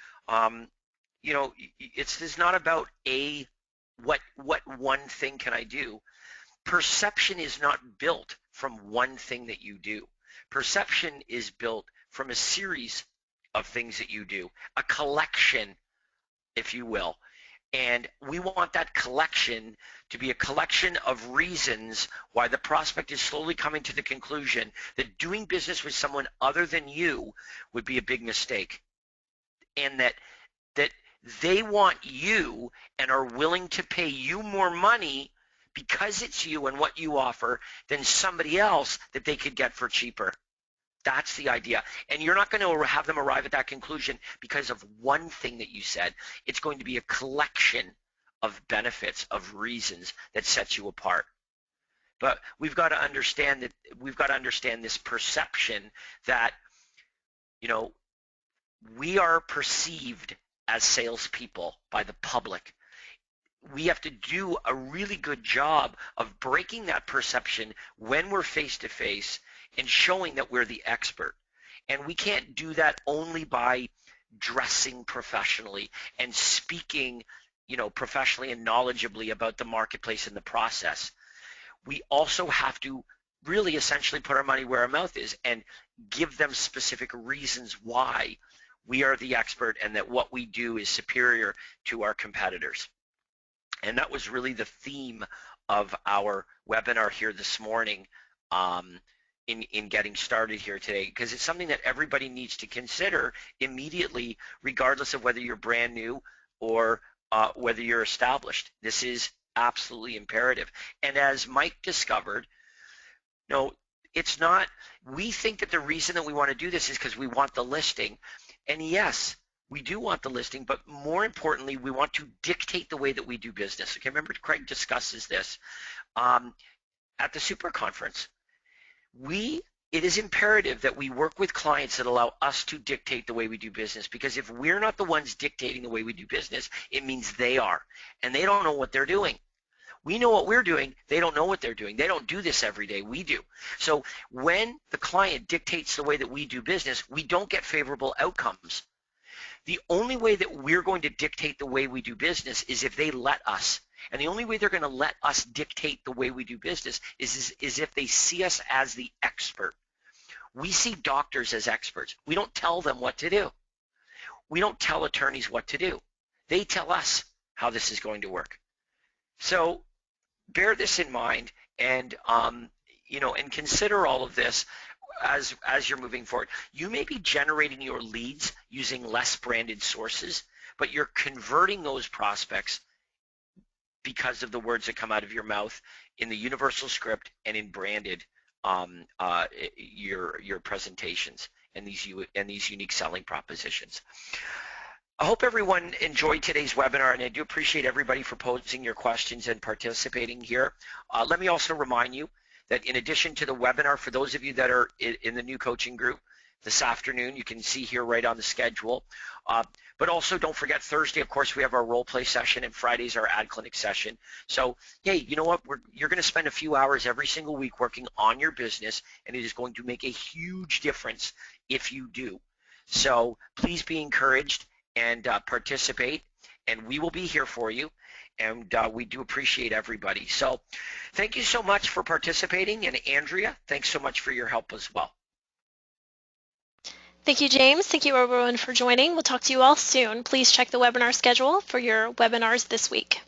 it's not about what one thing can I do. Perception is not built from one thing that you do. Perception is built from a series of things that you do, a collection, if you will. And we want that collection to be a collection of reasons why the prospect is slowly coming to the conclusion that doing business with someone other than you would be a big mistake. And that they want you and are willing to pay you more money because it's you and what you offer than somebody else that they could get for cheaper. That's the idea. And you're not going to have them arrive at that conclusion because of one thing that you said. It's going to be a collection of benefits, of reasons that sets you apart. But we've got to understand this perception that, we are perceived as salespeople by the public. We have to do a really good job of breaking that perception when we're face-to-face and showing that we're the expert. And we can't do that only by dressing professionally and speaking, professionally and knowledgeably about the marketplace and the process. We also have to really essentially put our money where our mouth is and give them specific reasons why we are the expert and that what we do is superior to our competitors. And that was really the theme of our webinar here this morning in getting started here today, because it's something that everybody needs to consider immediately, regardless of whether you're brand new or whether you're established. This is absolutely imperative. And as Mike discovered, It's not, we think that the reason that we want to do this is because we want the listing. And yes, we do want the listing, but more importantly, we want to dictate the way that we do business. Okay, remember Craig discusses this at the Super Conference. It is imperative that we work with clients that allow us to dictate the way we do business, because if we're not the ones dictating the way we do business, it means they are, and they don't know what they're doing. We know what we're doing. They don't know what they're doing. They don't do this every day. We do. So when the client dictates the way that we do business, we don't get favorable outcomes. The only way that we're going to dictate the way we do business is if they let us. And the only way they're going to let us dictate the way we do business is if they see us as the expert. We see doctors as experts. We don't tell them what to do. We don't tell attorneys what to do. They tell us how this is going to work. So bear this in mind, and and consider all of this as you're moving forward. You may be generating your leads using less branded sources, but you're converting those prospects because of the words that come out of your mouth in the universal script and in branded your presentations and these unique selling propositions. I hope everyone enjoyed today's webinar, and I do appreciate everybody for posing your questions and participating here. Let me also remind you that in addition to the webinar, for those of you that are in the new coaching group this afternoon, you can see here right on the schedule. But also don't forget, Thursday, of course, we have our role play session, and Friday's our ad clinic session. So, hey, you know what? You're going to spend a few hours every single week working on your business, and it is going to make a huge difference if you do. So please be encouraged and participate, and we will be here for you, and we do appreciate everybody. So thank you so much for participating, and Andrea, thanks so much for your help as well. Thank you, James. Thank you, everyone, for joining. We'll talk to you all soon. Please check the webinar schedule for your webinars this week.